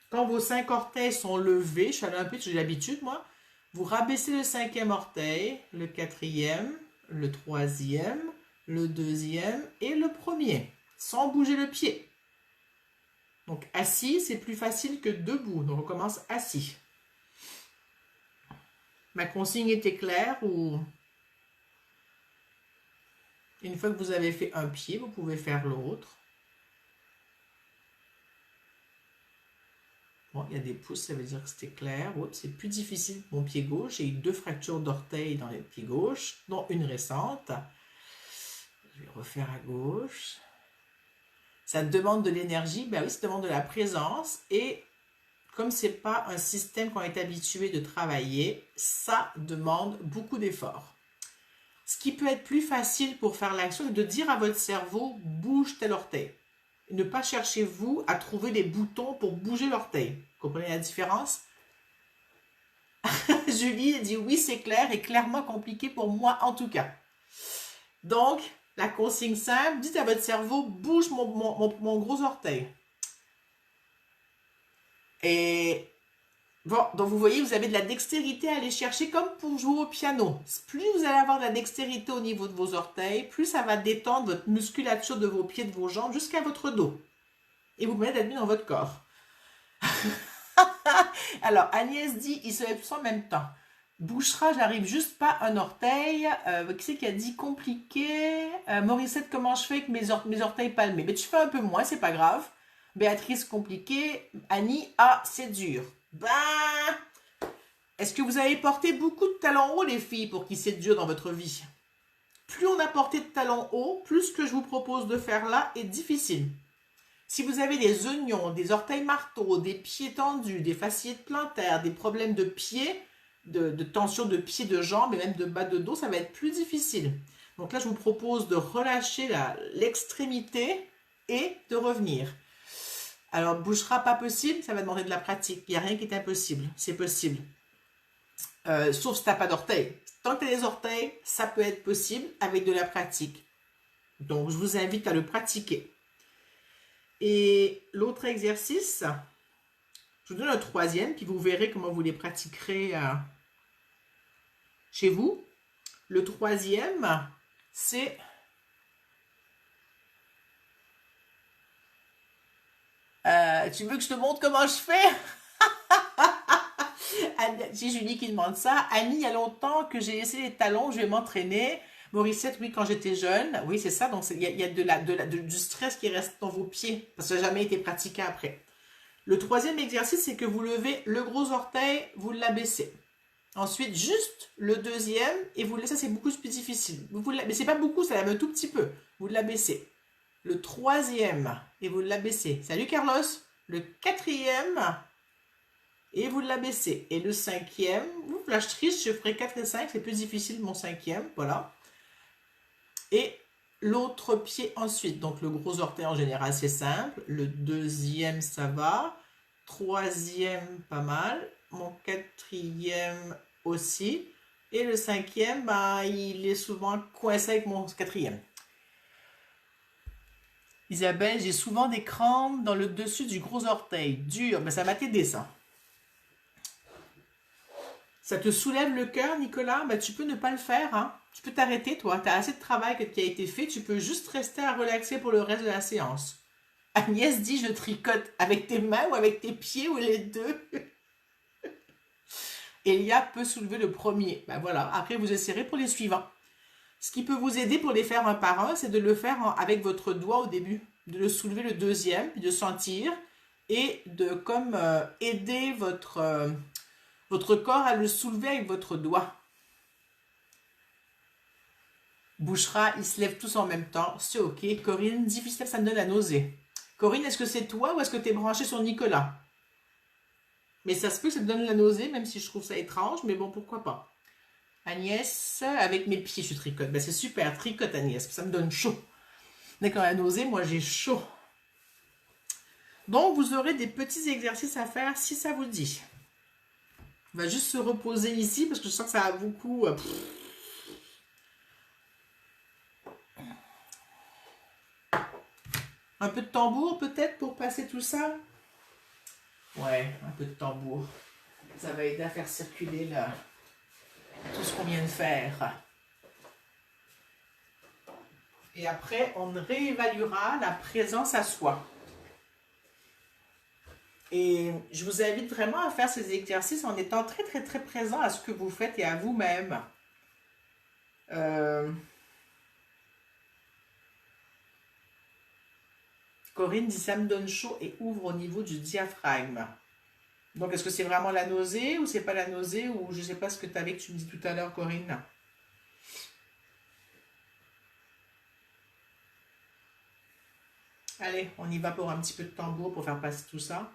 Quand vos 5 orteils sont levés, je suis allée un peu, j'ai l'habitude, moi, vous rabaissez le cinquième orteil, le quatrième, le troisième, le deuxième et le premier, sans bouger le pied. Donc, assis, c'est plus facile que debout. Donc, on commence assis. Ma consigne était claire ou une fois que vous avez fait un pied, vous pouvez faire l'autre. Bon, il y a des pouces, ça veut dire que c'était clair. C'est plus difficile pour mon pied gauche. J'ai eu 2 fractures d'orteil dans le pied gauche, dont une récente. Je vais refaire à gauche. Ça demande de l'énergie, ben oui, ça demande de la présence. Et comme ce n'est pas un système qu'on est habitué de travailler, ça demande beaucoup d'efforts. Ce qui peut être plus facile pour faire l'action, c'est de dire à votre cerveau, bouge tel orteil. Et ne pas chercher vous à trouver des boutons pour bouger l'orteil. Vous comprenez la différence? Julie dit oui, c'est clair et clairement compliqué pour moi en tout cas. Donc, La consigne simple, dites à votre cerveau, bouge mon gros orteil. Et bon, donc vous voyez, vous avez de la dextérité à aller chercher comme pour jouer au piano. Plus vous allez avoir de la dextérité au niveau de vos orteils, plus ça va détendre votre musculature de vos pieds, de vos jambes, jusqu'à votre dos. Et vous permet d'être bien dans votre corps. Alors, Agnès dit, il se lève tous en même temps. Bouchera, j'arrive juste pas un orteil. Qui c'est qui a dit compliqué? Morissette, comment je fais avec mes orteils palmés? Mais tu fais un peu moins, c'est pas grave. Béatrice, compliqué. Annie, ah, c'est dur. Ben, est-ce que vous avez porté beaucoup de talons hauts, les filles, pour qu'il c'est dur dans votre vie? Plus on a porté de talons hauts, plus ce que je vous propose de faire là est difficile. Si vous avez des oignons, des orteils marteaux, des pieds tendus, des fasciites plantaires, des problèmes de pieds, de tension de pieds, de jambes et même de bas de dos, ça va être plus difficile. Donc là, je vous propose de relâcher l'extrémité et de revenir. Alors, bouchera pas possible, ça va demander de la pratique. Il n'y a rien qui est impossible, c'est possible. Sauf si tu n'as pas d'orteils. Tant que tu as des orteils, ça peut être possible avec de la pratique. Donc, je vous invite à le pratiquer. Et l'autre exercice, je vous donne un troisième, puis vous verrez comment vous les pratiquerez chez vous. Le troisième, c'est tu veux que je te montre comment je fais? J'ai Julie qui demande ça. Annie, il y a longtemps que j'ai laissé les talons, je vais m'entraîner. Morissette, oui, quand j'étais jeune. Oui, c'est ça. Donc, il y a du stress qui reste dans vos pieds parce que ça n'a jamais été pratiqué après. Le troisième exercice, c'est que vous levez le gros orteil, vous l'abaissez. Ensuite, juste le deuxième et vous le laissez. Ça, c'est beaucoup plus difficile. Mais c'est pas beaucoup, ça lève un tout petit peu. Vous l'abaissez. Le troisième et vous l'abaissez. Salut Carlos. Le quatrième et vous l'abaissez. Et le cinquième, là je triche, je ferai 4 et 5, c'est plus difficile mon cinquième, voilà. Et l'autre pied ensuite, donc le gros orteil en général c'est simple, le deuxième ça va, troisième pas mal, mon quatrième aussi, et le cinquième, bah, il est souvent coincé avec mon quatrième. Isabelle, j'ai souvent des crampes dans le dessus du gros orteil, dur, mais ça va t'aider ça. Ça te soulève le cœur, Nicolas? Ben, tu peux ne pas le faire. Hein? Tu peux t'arrêter, toi. Tu as assez de travail qui a été fait. Tu peux juste rester à relaxer pour le reste de la séance. Agnès dit, je tricote avec tes mains ou avec tes pieds ou les deux. Elia peut soulever le premier. Ben voilà. Après, vous essayerez pour les suivants. Ce qui peut vous aider pour les faire un par un, c'est de le faire avec votre doigt au début. De le soulever le deuxième, puis de sentir et de comme aider votre corps à le soulever avec votre doigt. Bouchera, ils se lèvent tous en même temps. C'est ok. Corinne, difficile, ça me donne la nausée. Corinne, est-ce que c'est toi ou est-ce que tu es branché sur Nicolas? Mais ça se peut que ça te donne la nausée, même si je trouve ça étrange, mais bon, pourquoi pas. Agnès, avec mes pieds, je tricote. Ben, c'est super, tricote Agnès, ça me donne chaud. Dès qu'on a la nausée, moi j'ai chaud. Donc, vous aurez des petits exercices à faire si ça vous dit. On va juste se reposer ici parce que je sens que ça a beaucoup... Un peu de tambour peut-être pour passer tout ça? Ouais, un peu de tambour. Ça va aider à faire circuler tout ce qu'on vient de faire. Et après, on réévaluera la présence à soi. Et je vous invite vraiment à faire ces exercices en étant très, très, très présent à ce que vous faites et à vous-même. Corinne dit ça me donne chaud et ouvre au niveau du diaphragme. Donc, est-ce que c'est vraiment la nausée ou c'est pas la nausée ou je ne sais pas ce que tu avais que tu me dis tout à l'heure, Corinne. Allez, on y va pour un petit peu de tambour pour faire passer tout ça.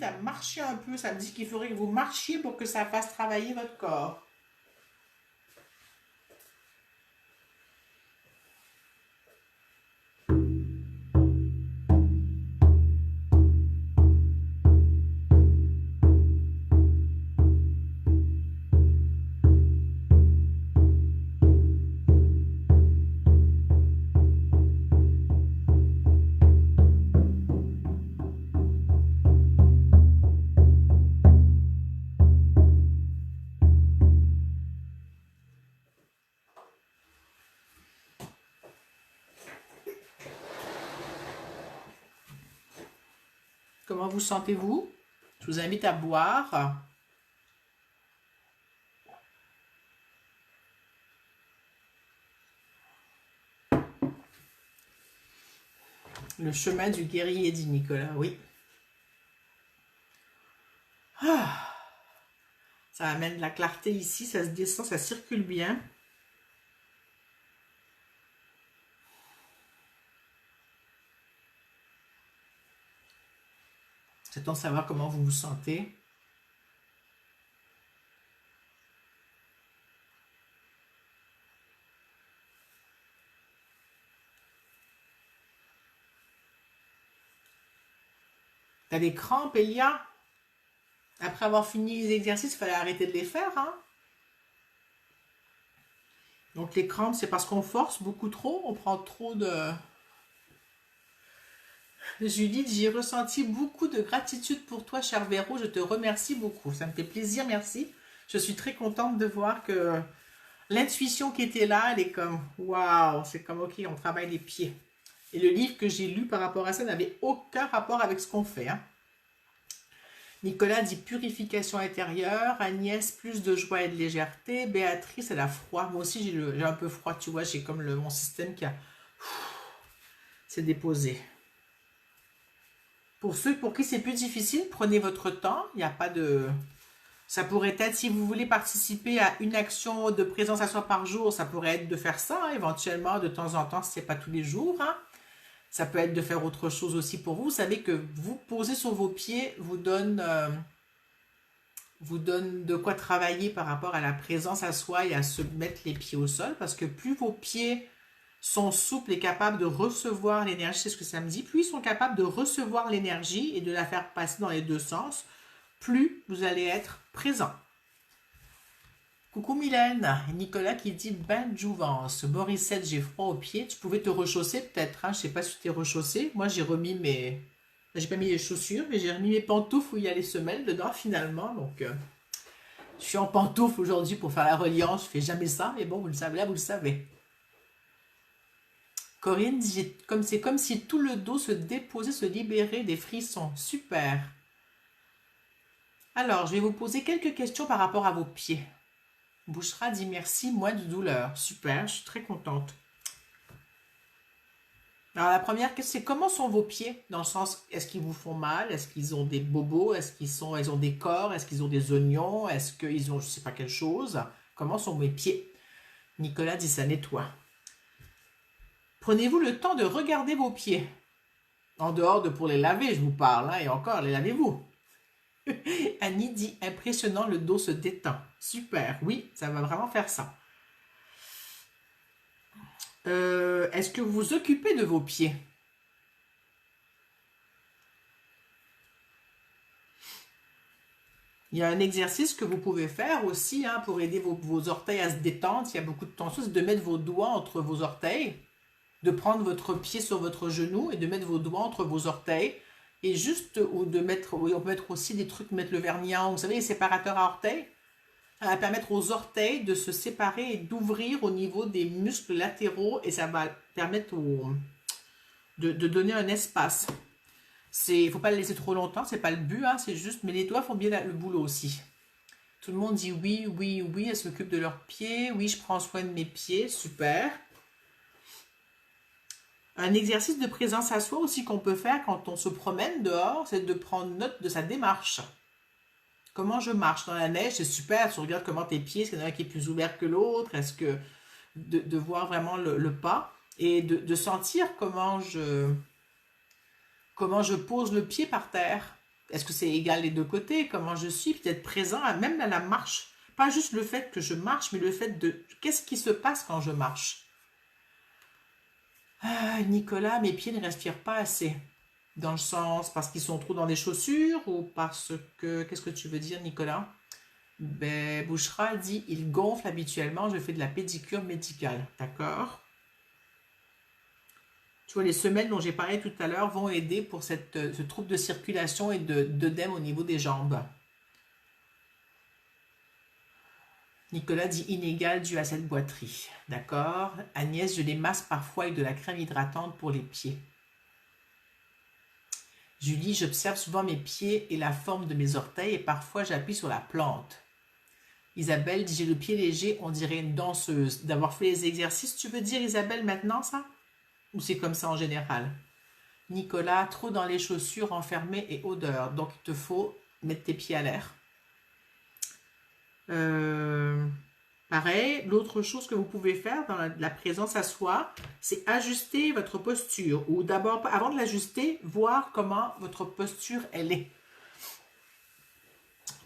invite à marcher un peu. Ça me dit qu'il faudrait que vous marchiez pour que ça fasse travailler votre corps. Comment vous sentez-vous? Je vous invite à boire. Le chemin du guerrier, dit Nicolas, oui. Ah, ça amène de la clarté ici, ça se descend, ça circule bien. C'est temps de savoir comment vous vous sentez. T'as des crampes, Elia? Après avoir fini les exercices, il fallait arrêter de les faire, hein? Donc les crampes, c'est parce qu'on force beaucoup trop, on prend trop de... Judith, j'ai ressenti beaucoup de gratitude pour toi, cher Véro, je te remercie beaucoup. Ça me fait plaisir, merci. Je suis très contente de voir que l'intuition qui était là, elle est comme, waouh, c'est comme, ok, on travaille les pieds. Et le livre que j'ai lu par rapport à ça n'avait aucun rapport avec ce qu'on fait, hein. Nicolas dit purification intérieure. Agnès, plus de joie et de légèreté. Béatrice, elle a froid. Moi aussi, j'ai un peu froid, tu vois. J'ai comme mon système qui a... s'est déposé. Pour ceux pour qui c'est plus difficile, prenez votre temps. Il n'y a pas de... Ça pourrait être, si vous voulez participer à une action de présence à soi par jour, ça pourrait être de faire ça, hein, éventuellement, de temps en temps, si ce n'est pas tous les jours, hein. Ça peut être de faire autre chose aussi pour vous. Vous savez que vous poser sur vos pieds vous donne de quoi travailler par rapport à la présence à soi et à se mettre les pieds au sol. Parce que plus vos pieds sont souples et capables de recevoir l'énergie, c'est ce que ça me dit, plus ils sont capables de recevoir l'énergie et de la faire passer dans les deux sens, plus vous allez être présent. Coucou Mylène, Nicolas qui dit bain de jouvence. Morissette, j'ai froid aux pieds. Tu pouvais te rechausser peut-être, hein? Je sais pas si tu t'es rechaussé. Moi j'ai remis mes... J'ai pas mis les chaussures, mais j'ai remis mes pantoufles où il y a les semelles dedans finalement. Donc je suis en pantoufles aujourd'hui pour faire la reliance. Je fais jamais ça, mais bon, vous le savez, là vous le savez. Corinne dit, c'est comme si tout le dos se déposait, se libérait des frissons. Super. Alors, je vais vous poser quelques questions par rapport à vos pieds. Bouchera dit merci, moins de douleur. Super, je suis très contente. Alors la première question, c'est comment sont vos pieds? Dans le sens, est-ce qu'ils vous font mal? Est-ce qu'ils ont des bobos? Est-ce ils ont des corps? Est-ce qu'ils ont des oignons? Est-ce qu'ils ont je ne sais pas quelle chose? Comment sont mes pieds? Nicolas dit ça nettoie. Prenez-vous le temps de regarder vos pieds. En dehors de pour les laver, je vous parle, hein, et encore, les lavez-vous. Annie dit impressionnant, le dos se détend. Super, oui, ça va vraiment faire ça. Est-ce que vous vous occupez de vos pieds? Il y a un exercice que vous pouvez faire aussi, hein, pour aider vos orteils à se détendre. Il y a beaucoup de tension, c'est de mettre vos doigts entre vos orteils, de prendre votre pied sur votre genou et de mettre vos doigts entre vos orteils. Et juste, ou de mettre, on peut mettre aussi des trucs, mettre le vernis, vous savez, les séparateurs à orteils. Ça va permettre aux orteils de se séparer et d'ouvrir au niveau des muscles latéraux et ça va permettre de donner un espace. Il ne faut pas le laisser trop longtemps, c'est pas le but, hein, c'est juste, mais les doigts font bien le boulot aussi. Tout le monde dit oui, oui, oui, elles s'occupent de leurs pieds, oui, je prends soin de mes pieds, super. Un exercice de présence à soi aussi qu'on peut faire quand on se promène dehors, c'est de prendre note de sa démarche. Comment je marche dans la neige, c'est super, tu regardes comment tes pieds, est-ce qu'il y en a un qui est plus ouvert que l'autre, est-ce que de voir vraiment le pas et de sentir comment je pose le pied par terre. est-ce que c'est égal des deux côtés? Comment je suis? Peut-être présent, même à la marche. Pas juste le fait que je marche, mais le fait de qu'est-ce qui se passe quand je marche? Ah, Nicolas, mes pieds ne respirent pas assez. Dans le sens, parce qu'ils sont trop dans les chaussures ou parce que... Qu'est-ce que tu veux dire, Nicolas? Ben, Bouchra dit, il gonfle habituellement, je fais de la pédicure médicale. D'accord? Tu vois, les semelles dont j'ai parlé tout à l'heure vont aider pour ce trouble de circulation et d'œdème au niveau des jambes. Nicolas dit inégal dû à cette boiterie. D'accord? Agnès, je les masse parfois avec de la crème hydratante pour les pieds. Julie, j'observe souvent mes pieds et la forme de mes orteils et parfois j'appuie sur la plante. Isabelle dit j'ai le pied léger, on dirait une danseuse. D'avoir fait les exercices, tu veux dire Isabelle maintenant ça? Ou c'est comme ça en général? Nicolas, trop dans les chaussures enfermées et odeur. Donc il te faut mettre tes pieds à l'air. Pareil, l'autre chose que vous pouvez faire dans la présence à soi, c'est ajuster votre posture. Ou d'abord, avant de l'ajuster, voir comment votre posture elle est.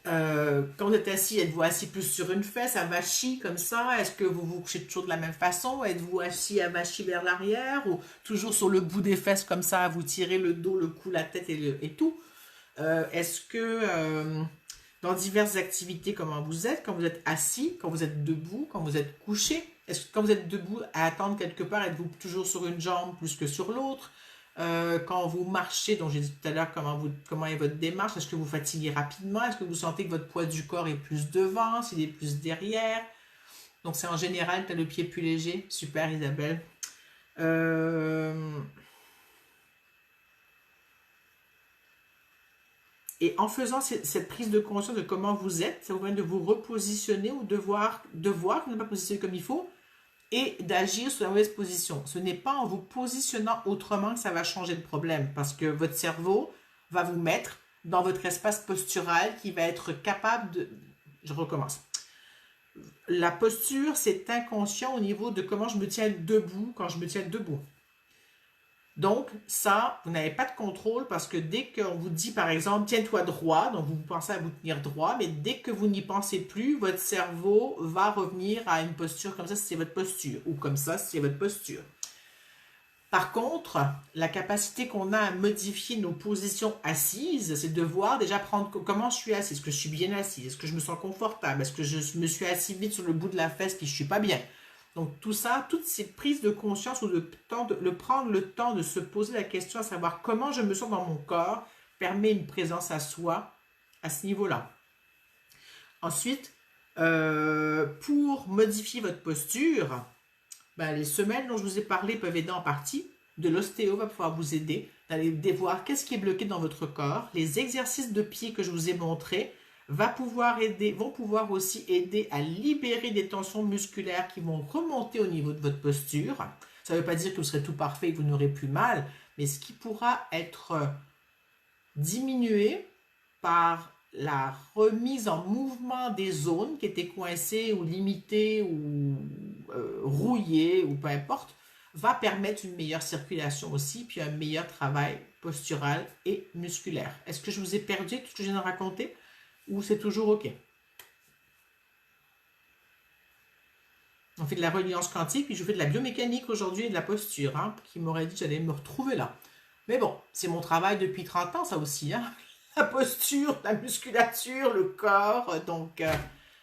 Quand vous êtes assis, êtes-vous assis plus sur une fesse, avachi comme ça? Est-ce que vous vous couchez toujours de la même façon? Êtes-vous assis, avachi vers l'arrière? Ou toujours sur le bout des fesses comme ça, vous tirez le dos, le cou, la tête et tout? Est-ce que dans diverses activités, comment vous êtes? Quand vous êtes assis, quand vous êtes debout, quand vous êtes couché? Est-ce que quand vous êtes debout à attendre quelque part, êtes-vous toujours sur une jambe plus que sur l'autre? Quand vous marchez, dont j'ai dit tout à l'heure comment est votre démarche, est-ce que vous fatiguez rapidement? Est-ce que vous sentez que votre poids du corps est plus devant, s'il est plus derrière? Donc c'est en général, tu as le pied plus léger. Super Isabelle. Et en faisant cette prise de conscience de comment vous êtes, ça vous permet de vous repositionner ou de voir que vous n'êtes pas positionné comme il faut et d'agir sur la mauvaise position. Ce n'est pas en vous positionnant autrement que ça va changer le problème parce que votre cerveau va vous mettre dans votre espace postural qui va être capable de... Je recommence. La posture, c'est inconscient au niveau de comment je me tiens debout quand je me tiens debout. Donc, ça, vous n'avez pas de contrôle parce que dès qu'on vous dit, par exemple, tiens-toi droit, donc vous pensez à vous tenir droit, mais dès que vous n'y pensez plus, votre cerveau va revenir à une posture comme ça si c'est votre posture, ou comme ça si c'est votre posture. Par contre, la capacité qu'on a à modifier nos positions assises, c'est de voir déjà prendre comment je suis assise, est-ce que je suis bien assise, est-ce que je me sens confortable, est-ce que je me suis assise vite sur le bout de la fesse puis je suis pas bien. Donc tout ça, toutes ces prises de conscience ou prendre le temps de se poser la question à savoir comment je me sens dans mon corps permet une présence à soi à ce niveau-là. Ensuite, pour modifier votre posture, les semelles dont je vous ai parlé peuvent aider en partie. De l'ostéo va pouvoir vous aider d'aller voir qu'est-ce qui est bloqué dans votre corps. Les exercices de pied que je vous ai montrés vont pouvoir aussi aider à libérer des tensions musculaires qui vont remonter au niveau de votre posture. Ça ne veut pas dire que vous serez tout parfait et que vous n'aurez plus mal, mais ce qui pourra être diminué par la remise en mouvement des zones qui étaient coincées ou limitées ou rouillées ou peu importe, va permettre une meilleure circulation aussi, puis un meilleur travail postural et musculaire. Est-ce que je vous ai perdu tout ce que je viens de raconter? Ou c'est toujours OK? On fait de la reliance quantique, puis je fais de la biomécanique aujourd'hui et de la posture, qui m'aurait dit que j'allais me retrouver là. Mais bon, c'est mon travail depuis 30 ans, ça aussi. La posture, la musculature, le corps. Donc,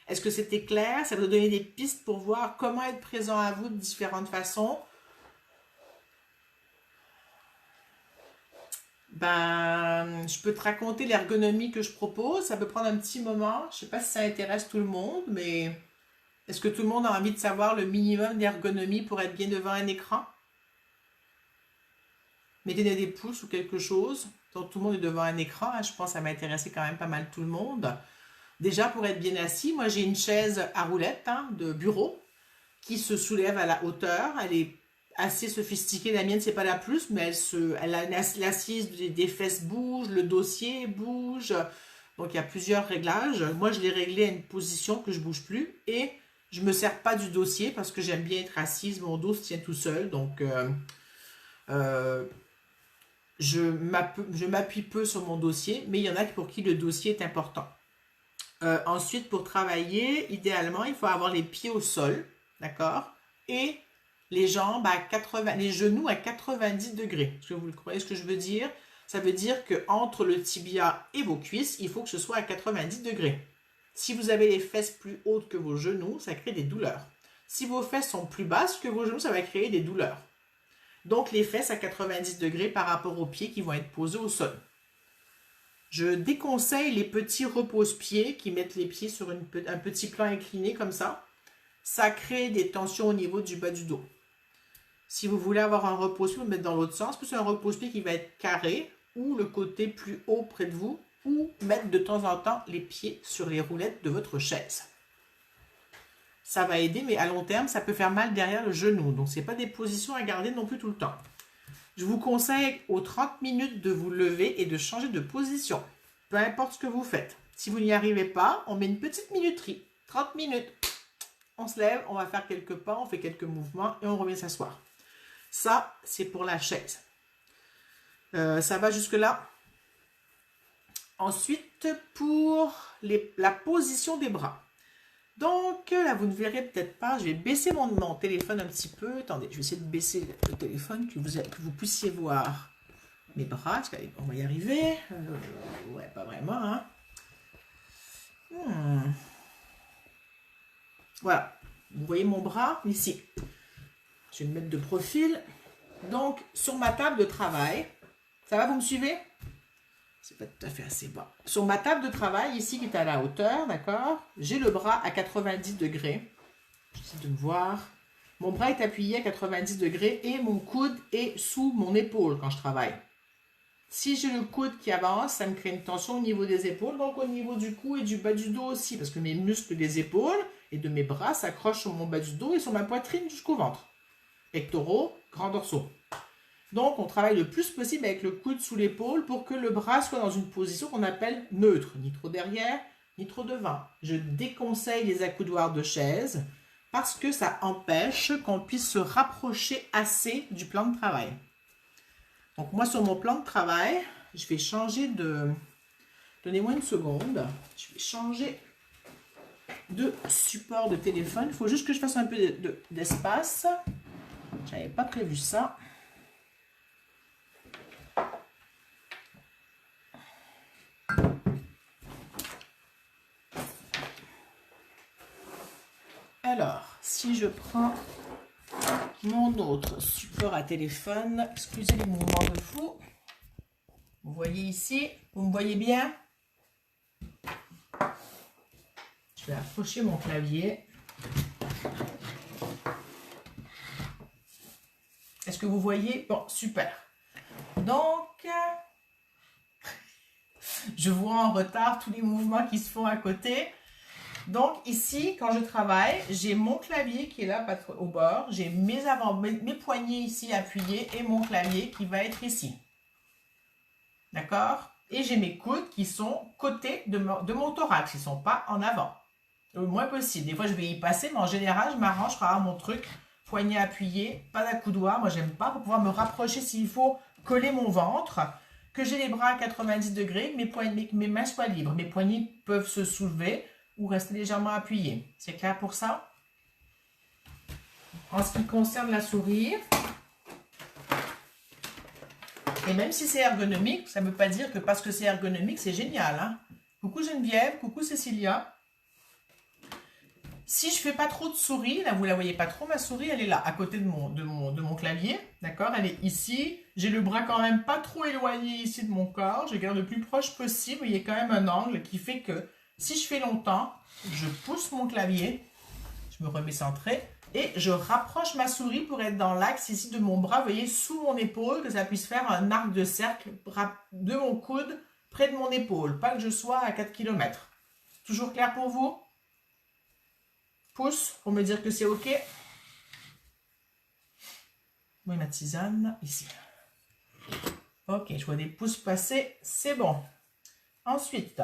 est-ce que c'était clair? Ça vous a donné des pistes pour voir comment être présent à vous de différentes façons. Je peux te raconter l'ergonomie que je propose. Ça peut prendre un petit moment. Je ne sais pas si ça intéresse tout le monde, mais est-ce que tout le monde a envie de savoir le minimum d'ergonomie pour être bien devant un écran? Mettez des pouces ou quelque chose. Donc, tout le monde est devant un écran. Je pense que ça m'intéressait quand même pas mal tout le monde. Déjà, pour être bien assis, moi j'ai une chaise à roulettes de bureau qui se soulève à la hauteur. Elle est assez sophistiquée. La mienne, c'est pas la plus, mais l'assise des fesses bouge, le dossier bouge. Donc, il y a plusieurs réglages. Moi, je l'ai réglé à une position que je bouge plus et je me sers pas du dossier parce que j'aime bien être assise. Mon dos se tient tout seul. Donc, je m'appuie peu sur mon dossier, mais il y en a pour qui le dossier est important. Ensuite, pour travailler, idéalement, il faut avoir les pieds au sol, d'accord? Et les jambes à 80, les genoux à 90 degrés. Est-ce que vous comprenez ce que je veux dire? Ça veut dire que entre le tibia et vos cuisses, il faut que ce soit à 90 degrés. Si vous avez les fesses plus hautes que vos genoux, ça crée des douleurs. Si vos fesses sont plus basses que vos genoux, ça va créer des douleurs. Donc, les fesses à 90 degrés par rapport aux pieds qui vont être posés au sol. Je déconseille les petits repose-pieds qui mettent les pieds sur un petit plan incliné comme ça. Ça crée des tensions au niveau du bas du dos. Si vous voulez avoir un repose-pied, vous le mettez dans l'autre sens. Plus un repose-pied qui va être carré ou le côté plus haut près de vous ou mettre de temps en temps les pieds sur les roulettes de votre chaise. Ça va aider, mais à long terme, ça peut faire mal derrière le genou. Donc, ce n'est pas des positions à garder non plus tout le temps. Je vous conseille aux 30 minutes de vous lever et de changer de position. Peu importe ce que vous faites. Si vous n'y arrivez pas, on met une petite minuterie. 30 minutes. On se lève, on va faire quelques pas, on fait quelques mouvements et on revient s'asseoir. Ça, c'est pour la chaise. Ça va jusque-là. Ensuite, pour la position des bras. Donc, là, vous ne verrez peut-être pas. Je vais baisser mon téléphone un petit peu. Attendez, je vais essayer de baisser le téléphone que vous puissiez voir mes bras. On va y arriver. Ouais, pas vraiment. Hein. Voilà. Vous voyez mon bras ici. Je vais me mettre de profil. Donc, sur ma table de travail, ça va, vous me suivez? C'est pas tout à fait assez bas. Sur ma table de travail, ici, qui est à la hauteur, d'accord? J'ai le bras à 90 degrés. J'essaie de me voir. Mon bras est appuyé à 90 degrés et mon coude est sous mon épaule quand je travaille. Si j'ai le coude qui avance, ça me crée une tension au niveau des épaules, donc au niveau du cou et du bas du dos aussi, parce que mes muscles des épaules et de mes bras s'accrochent sur mon bas du dos et sur ma poitrine jusqu'au ventre. Pectoraux, grands dorsaux. Donc, on travaille le plus possible avec le coude sous l'épaule pour que le bras soit dans une position qu'on appelle neutre. Ni trop derrière, ni trop devant. Je déconseille les accoudoirs de chaise parce que ça empêche qu'on puisse se rapprocher assez du plan de travail. Donc, moi, sur mon plan de travail, je vais changer de... Donnez-moi une seconde. Je vais changer de support de téléphone. Il faut juste que je fasse un peu d'espace. Je n'avais pas prévu ça. Alors, si je prends mon autre support à téléphone, excusez les mouvements de fou. Vous voyez ici, vous me voyez bien? Je vais approcher mon clavier. Est-ce que vous voyez? Bon, super. Donc, je vois en retard tous les mouvements qui se font à côté. Donc ici, quand je travaille, j'ai mon clavier qui est là au bord. J'ai mes poignets ici appuyés et mon clavier qui va être ici. D'accord? Et j'ai mes coudes qui sont côté de mon thorax. Ils ne sont pas en avant. Le moins possible. Des fois, je vais y passer, mais en général, je m'arrange pour avoir mon truc. Poignet appuyé, pas d'accoudoir. Moi, j'aime pas pour pouvoir me rapprocher s'il faut coller mon ventre. Que j'ai les bras à 90 degrés, mes mains soient libres. Mes poignets peuvent se soulever ou rester légèrement appuyés. C'est clair pour ça? En ce qui concerne la souris, et même si c'est ergonomique, ça ne veut pas dire que parce que c'est ergonomique, c'est génial. Hein? Coucou Geneviève, coucou Cécilia. Si je ne fais pas trop de souris, là vous ne la voyez pas trop, ma souris, elle est là, à côté de mon clavier. D'accord? Elle est ici. J'ai le bras quand même pas trop éloigné ici de mon corps. Je garde le plus proche possible. Il y a quand même un angle qui fait que si je fais longtemps, je pousse mon clavier, je me remets centré et je rapproche ma souris pour être dans l'axe ici de mon bras, vous voyez, sous mon épaule, que ça puisse faire un arc de cercle de mon coude près de mon épaule, pas que je sois à 4 km. Toujours clair pour vous? Pouce pour me dire que c'est OK. Oui, ma tisane, ici. OK, je vois des pouces passer, c'est bon. Ensuite,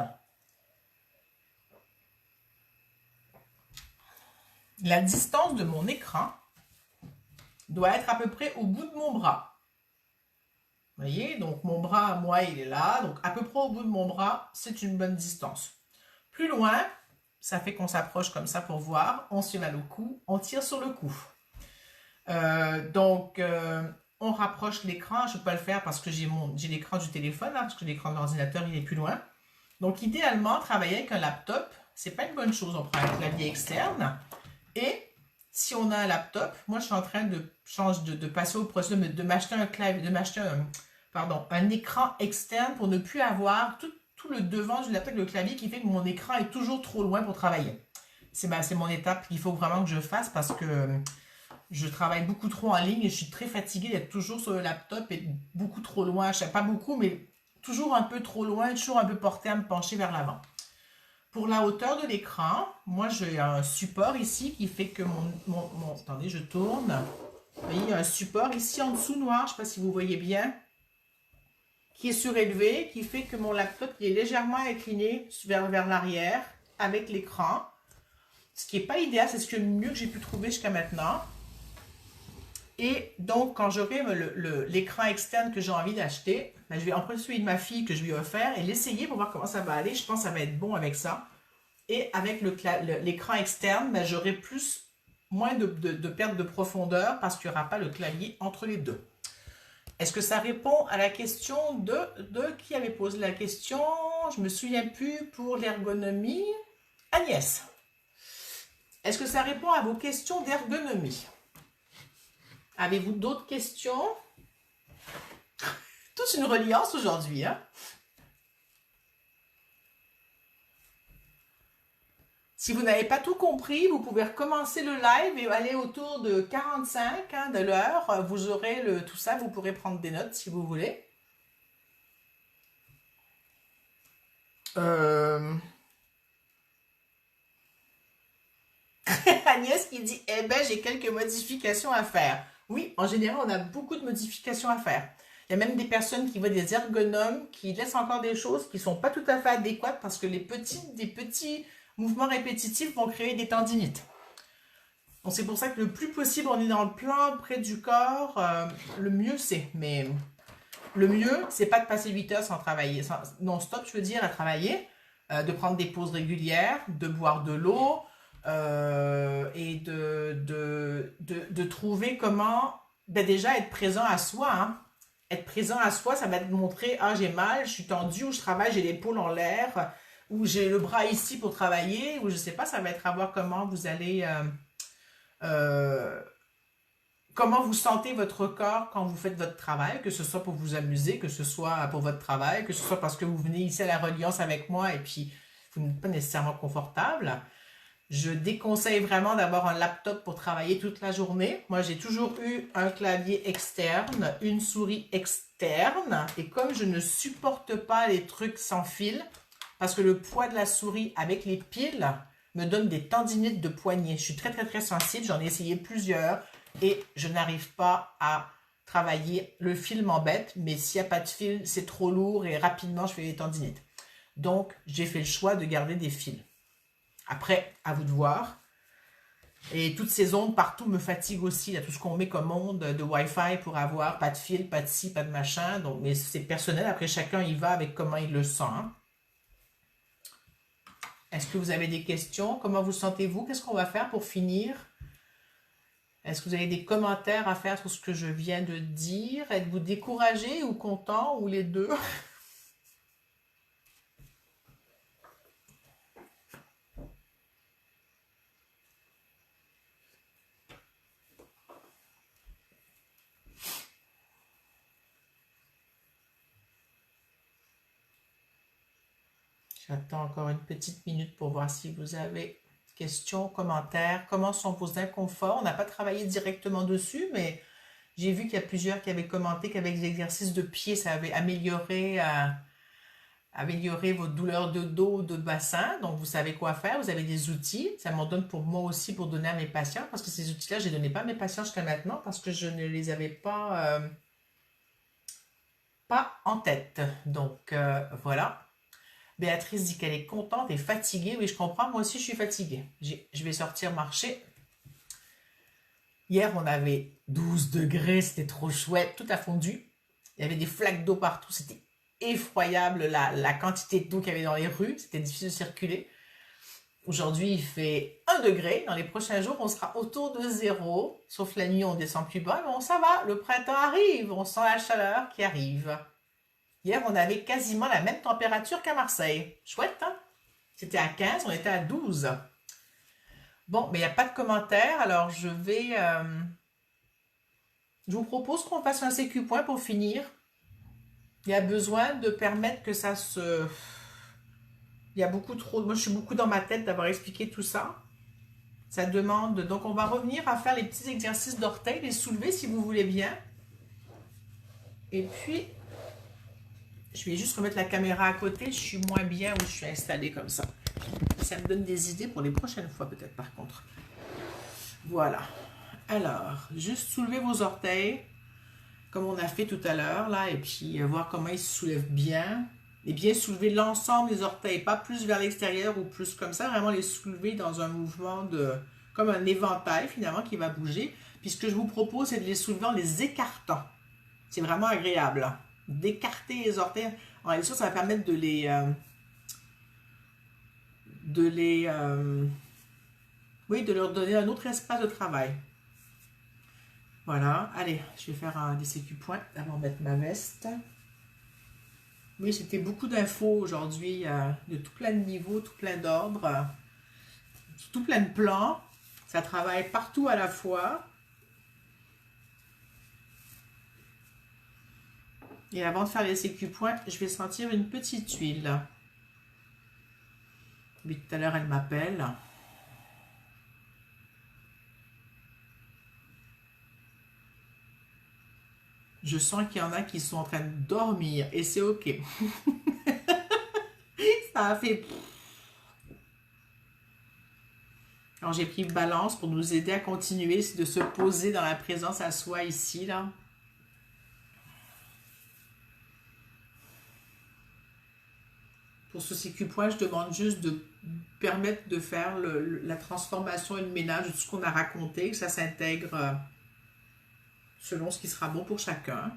la distance de mon écran doit être à peu près au bout de mon bras. Vous voyez, donc mon bras, moi, il est là. Donc à peu près au bout de mon bras, c'est une bonne distance. Plus loin, ça fait qu'on s'approche comme ça pour voir. On se met le cou, on tire sur le cou. On rapproche l'écran. Je ne peux pas le faire parce que j'ai l'écran du téléphone, là, parce que l'écran de l'ordinateur, il est plus loin. Donc idéalement, travailler avec un laptop, c'est pas une bonne chose. On prend un clavier externe. Et si on a un laptop, moi je suis en train de passer au processus de m'acheter un clavier, un écran externe pour ne plus avoir tout le devant du laptop, le clavier qui fait que mon écran est toujours trop loin pour travailler. C'est mon étape qu'il faut vraiment que je fasse parce que je travaille beaucoup trop en ligne et je suis très fatiguée d'être toujours sur le laptop et beaucoup trop loin. Je sais pas beaucoup, mais toujours un peu trop loin, toujours un peu porté à me pencher vers l'avant. Pour la hauteur de l'écran, moi j'ai un support ici qui fait que attendez, je tourne. Vous voyez, il y a un support ici en dessous noir, je ne sais pas si vous voyez bien, qui est surélevé, qui fait que mon laptop il est légèrement incliné vers l'arrière avec l'écran. Ce qui n'est pas idéal, c'est ce que mieux que j'ai pu trouver jusqu'à maintenant. Et donc, quand j'aurai l'écran externe que j'ai envie d'acheter, ben, je vais emprunter celui de ma fille que je lui ai offert et l'essayer pour voir comment ça va aller. Je pense que ça va être bon avec ça. Et avec l'écran externe, ben, j'aurai moins de perte de profondeur parce qu'il n'y aura pas le clavier entre les deux. Est-ce que ça répond à la question de qui avait posé la question? Je ne me souviens plus pour l'ergonomie. Agnès, est-ce que ça répond à vos questions d'ergonomie? Avez-vous d'autres questions? Toute une reliance aujourd'hui, hein? Si vous n'avez pas tout compris, vous pouvez recommencer le live et aller autour de 45 de l'heure. Vous aurez tout ça, vous pourrez prendre des notes si vous voulez. Agnès qui dit, eh ben j'ai quelques modifications à faire. Oui, en général, on a beaucoup de modifications à faire. Il y a même des personnes qui voient des ergonomes qui laissent encore des choses qui ne sont pas tout à fait adéquates parce que des petits mouvements répétitifs vont créer des tendinites. Donc c'est pour ça que le plus possible, on est dans le plan près du corps, le mieux c'est. Mais le mieux, c'est pas de passer 8 heures sans travailler, non-stop, je veux dire, à travailler, de prendre des pauses régulières, de boire de l'eau, et de trouver comment déjà être présent à soi. Hein. Être présent à soi, ça va te montrer, ah j'ai mal, je suis tendu, ou je travaille, j'ai l'épaule en l'air, ou j'ai le bras ici pour travailler, ou je sais pas, ça va être à voir comment vous allez, comment vous sentez votre corps quand vous faites votre travail, que ce soit pour vous amuser, que ce soit pour votre travail, que ce soit parce que vous venez ici à la Reliance avec moi et puis vous n'êtes pas nécessairement confortable. Je déconseille vraiment d'avoir un laptop pour travailler toute la journée. Moi, j'ai toujours eu un clavier externe, une souris externe. Et comme je ne supporte pas les trucs sans fil, parce que le poids de la souris avec les piles me donne des tendinites de poignet. Je suis très, très, très sensible. J'en ai essayé plusieurs et je n'arrive pas à travailler. Le fil m'embête, mais s'il n'y a pas de fil, c'est trop lourd et rapidement, je fais des tendinites. Donc, j'ai fait le choix de garder des fils. Après, à vous de voir. Et toutes ces ondes partout me fatiguent aussi. Il y a tout ce qu'on met comme onde de Wi-Fi pour avoir pas de fil, pas de ci, pas de machin. Donc, mais c'est personnel. Après, chacun y va avec comment il le sent. Hein. Est-ce que vous avez des questions? Comment vous sentez-vous? Qu'est-ce qu'on va faire pour finir? Est-ce que vous avez des commentaires à faire sur ce que je viens de dire? Êtes-vous découragé ou content ou les deux? J'attends encore une petite minute pour voir si vous avez questions, commentaires. Comment sont vos inconforts? On n'a pas travaillé directement dessus, mais j'ai vu qu'il y a plusieurs qui avaient commenté qu'avec les exercices de pied, ça avait amélioré vos douleurs de dos, de bassin. Donc, vous savez quoi faire. Vous avez des outils. Ça m'en donne pour moi aussi pour donner à mes patients. Parce que ces outils-là, je ne les donnais pas à mes patients jusqu'à maintenant parce que je ne les avais pas en tête. Donc, voilà. Béatrice dit qu'elle est contente et fatiguée. Oui, je comprends. Moi aussi, je suis fatiguée. Je vais sortir marcher. Hier, on avait 12 degrés. C'était trop chouette. Tout a fondu. Il y avait des flaques d'eau partout. C'était effroyable la quantité d'eau qu'il y avait dans les rues. C'était difficile de circuler. Aujourd'hui, il fait 1 degré. Dans les prochains jours, on sera autour de 0. Sauf la nuit, on descend plus bas. Mais bon, ça va. Le printemps arrive. On sent la chaleur qui arrive. Hier, on avait quasiment la même température qu'à Marseille. Chouette, hein? C'était à 15, on était à 12. Bon, mais il n'y a pas de commentaires. Alors, je vous propose qu'on fasse un CQ point pour finir. Il y a besoin de permettre que ça se... Il y a beaucoup trop... Moi, je suis beaucoup dans ma tête d'avoir expliqué tout ça. Ça demande... Donc, on va revenir à faire les petits exercices d'orteils, les soulever si vous voulez bien. Et puis, je vais juste remettre la caméra à côté. Je suis moins bien où je suis installée comme ça. Ça me donne des idées pour les prochaines fois, peut-être, par contre. Voilà. Alors, juste soulever vos orteils, comme on a fait tout à l'heure, là, et puis voir comment ils se soulèvent bien. Et bien soulever l'ensemble des orteils, pas plus vers l'extérieur ou plus comme ça, vraiment les soulever dans un mouvement de... comme un éventail, finalement, qui va bouger. Puis ce que je vous propose, c'est de les soulever en les écartant. C'est vraiment agréable, hein, d'écarter les orteils. En réalité, ça va permettre de les... oui, de leur donner un autre espace de travail. Voilà, allez, je vais faire des CQ points avant de mettre ma veste. Oui, c'était beaucoup d'infos aujourd'hui, de tout plein de niveaux, tout plein d'ordres, tout plein de plans. Ça travaille partout à la fois. Et avant de faire les CQ points, je vais sentir une petite huile. Oui, tout à l'heure, elle m'appelle. Je sens qu'il y en a qui sont en train de dormir et c'est ok. Ça a fait... Alors j'ai pris balance pour nous aider à continuer, c'est de se poser dans la présence à soi ici, là. Pour ce CQ point, je demande juste de permettre de faire la transformation et le ménage de tout ce qu'on a raconté, que ça s'intègre selon ce qui sera bon pour chacun.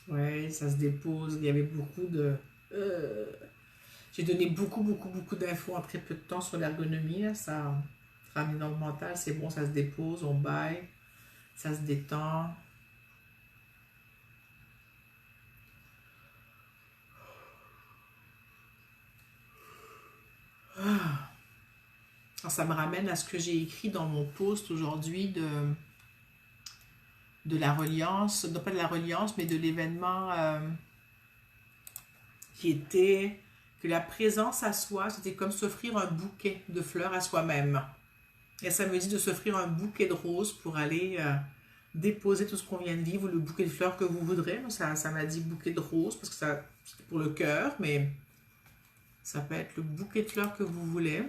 Ouais, ça se dépose. Il y avait beaucoup de... J'ai donné beaucoup d'infos en très peu de temps sur l'ergonomie. Ça ramène dans le mental, c'est bon, ça se dépose, on baille, ça se détend. Alors, ça me ramène à ce que j'ai écrit dans mon post aujourd'hui de la reliance, non pas de la reliance, mais de l'événement qui était que la présence à soi, c'était comme s'offrir un bouquet de fleurs à soi-même. Et ça me dit de s'offrir un bouquet de roses pour aller déposer tout ce qu'on vient de vivre, ou le bouquet de fleurs que vous voudrez. Ça m'a dit bouquet de roses, parce que c'est pour le cœur, mais ça peut être le bouquet de fleurs que vous voulez.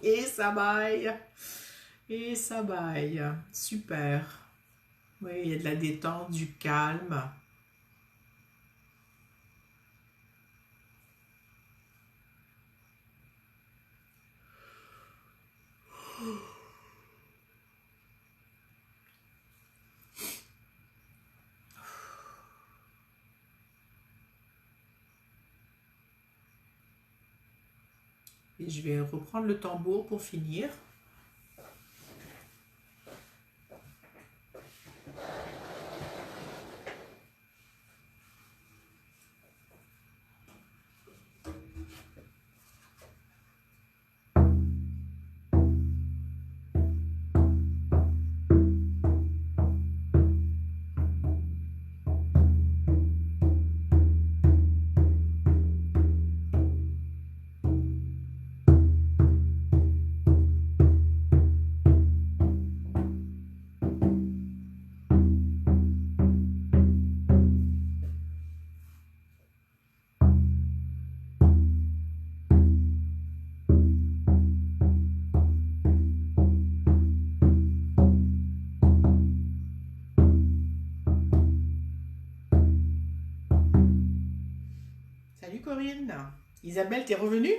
Et ça baille. Et ça baille. Super. Oui, il y a de la détente, du calme. Et je vais reprendre le tambour pour finir. Corinne. Isabelle, t'es revenue?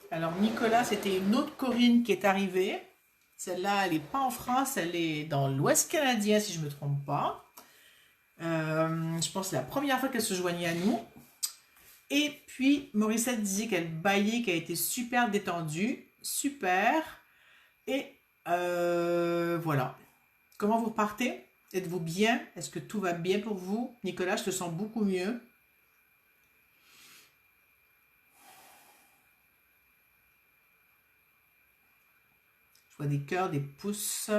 Alors, Nicolas, c'était une autre Corinne qui est arrivée. Celle-là, elle n'est pas en France, elle est dans l'Ouest canadien, si je ne me trompe pas. Je pense que c'est la première fois qu'elle se joignait à nous. Et puis, Morissette disait qu'elle baillait, qu'elle était super détendue. Super. Et voilà. Comment vous repartez? Êtes-vous bien? Est-ce que tout va bien pour vous? Nicolas, je te sens beaucoup mieux. Je vois des cœurs, des pouces.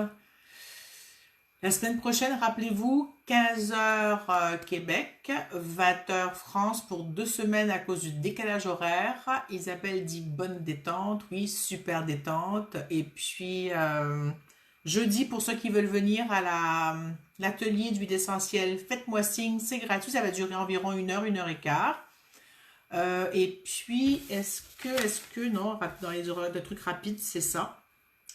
La semaine prochaine, rappelez-vous, 15 heures Québec, 20 heures France pour 2 semaines à cause du décalage horaire. Isabelle dit bonne détente, oui, super détente. Et puis, jeudi, pour ceux qui veulent venir à l'atelier d'huile essentielle, faites-moi signe, c'est gratuit, ça va durer environ 1 heure et quart. Et puis, est-ce que, non, dans les horaires de trucs rapides, c'est ça.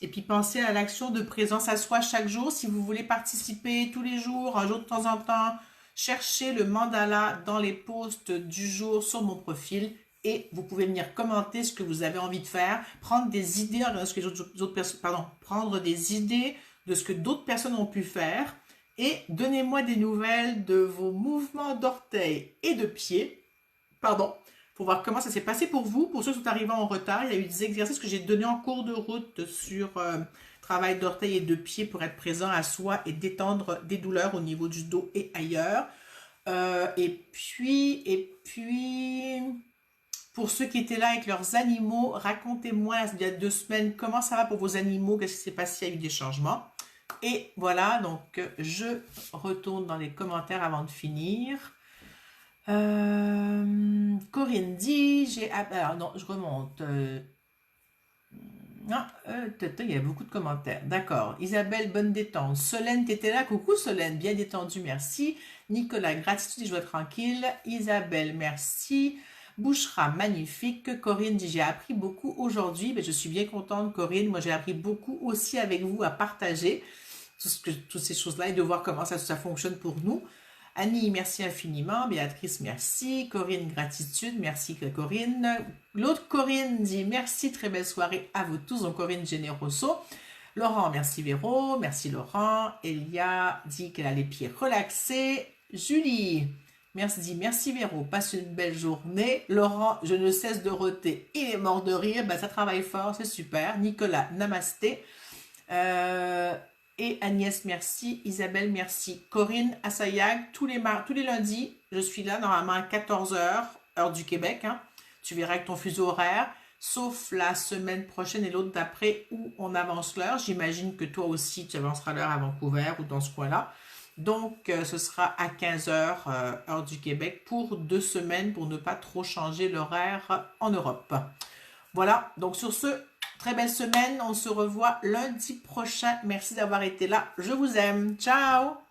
Et puis, pensez à l'action de présence à soi chaque jour. Si vous voulez participer tous les jours, un jour de temps en temps, cherchez le mandala dans les posts du jour sur mon profil. Et vous pouvez venir commenter ce que vous avez envie de faire, prendre des idées, prendre des idées de ce que d'autres personnes ont pu faire. Et donnez-moi des nouvelles de vos mouvements d'orteils et de pieds. Pour voir comment ça s'est passé pour vous. Pour ceux qui sont arrivés en retard, il y a eu des exercices que j'ai donnés en cours de route sur travail d'orteil et de pied pour être présent à soi et détendre des douleurs au niveau du dos et ailleurs. Et puis, pour ceux qui étaient là avec leurs animaux, racontez-moi il y a 2 semaines comment ça va pour vos animaux, qu'est-ce qui s'est passé, il y a eu des changements. Et voilà, donc je retourne dans les commentaires avant de finir. Corinne dit, alors non, je remonte. Il y a beaucoup de commentaires. D'accord. Isabelle, bonne détente. Solène, t'étais là. Coucou Solène, bien détendue, merci. Nicolas, gratitude et joie tranquille. Isabelle, merci. Bouchera, magnifique. Corinne dit, j'ai appris beaucoup aujourd'hui. Je suis bien contente, Corinne. Moi, j'ai appris beaucoup aussi avec vous à partager toutes ces choses-là et de voir comment ça fonctionne pour nous. Annie, merci infiniment. Béatrice, merci. Corinne, gratitude. Merci Corinne. L'autre Corinne dit merci, très belle soirée à vous tous. Donc Corinne Generoso. Laurent, merci Véro. Merci Laurent. Elia dit qu'elle a les pieds relaxés. Julie, merci Véro. Passe une belle journée. Laurent, je ne cesse de roter. Il est mort de rire. Ça travaille fort, c'est super. Nicolas, namasté. Et Agnès, merci. Isabelle, merci. Corinne, Assayag, tous les lundis, je suis là normalement à 14 h, heure du Québec. Tu verras avec ton fuseau horaire, sauf la semaine prochaine et l'autre d'après où on avance l'heure. J'imagine que toi aussi, tu avanceras l'heure à Vancouver ou dans ce coin-là. Donc, ce sera à 15 h, heure du Québec, pour 2 semaines, pour ne pas trop changer l'horaire en Europe. Voilà, donc sur ce, très belle semaine. On se revoit lundi prochain. Merci d'avoir été là. Je vous aime. Ciao!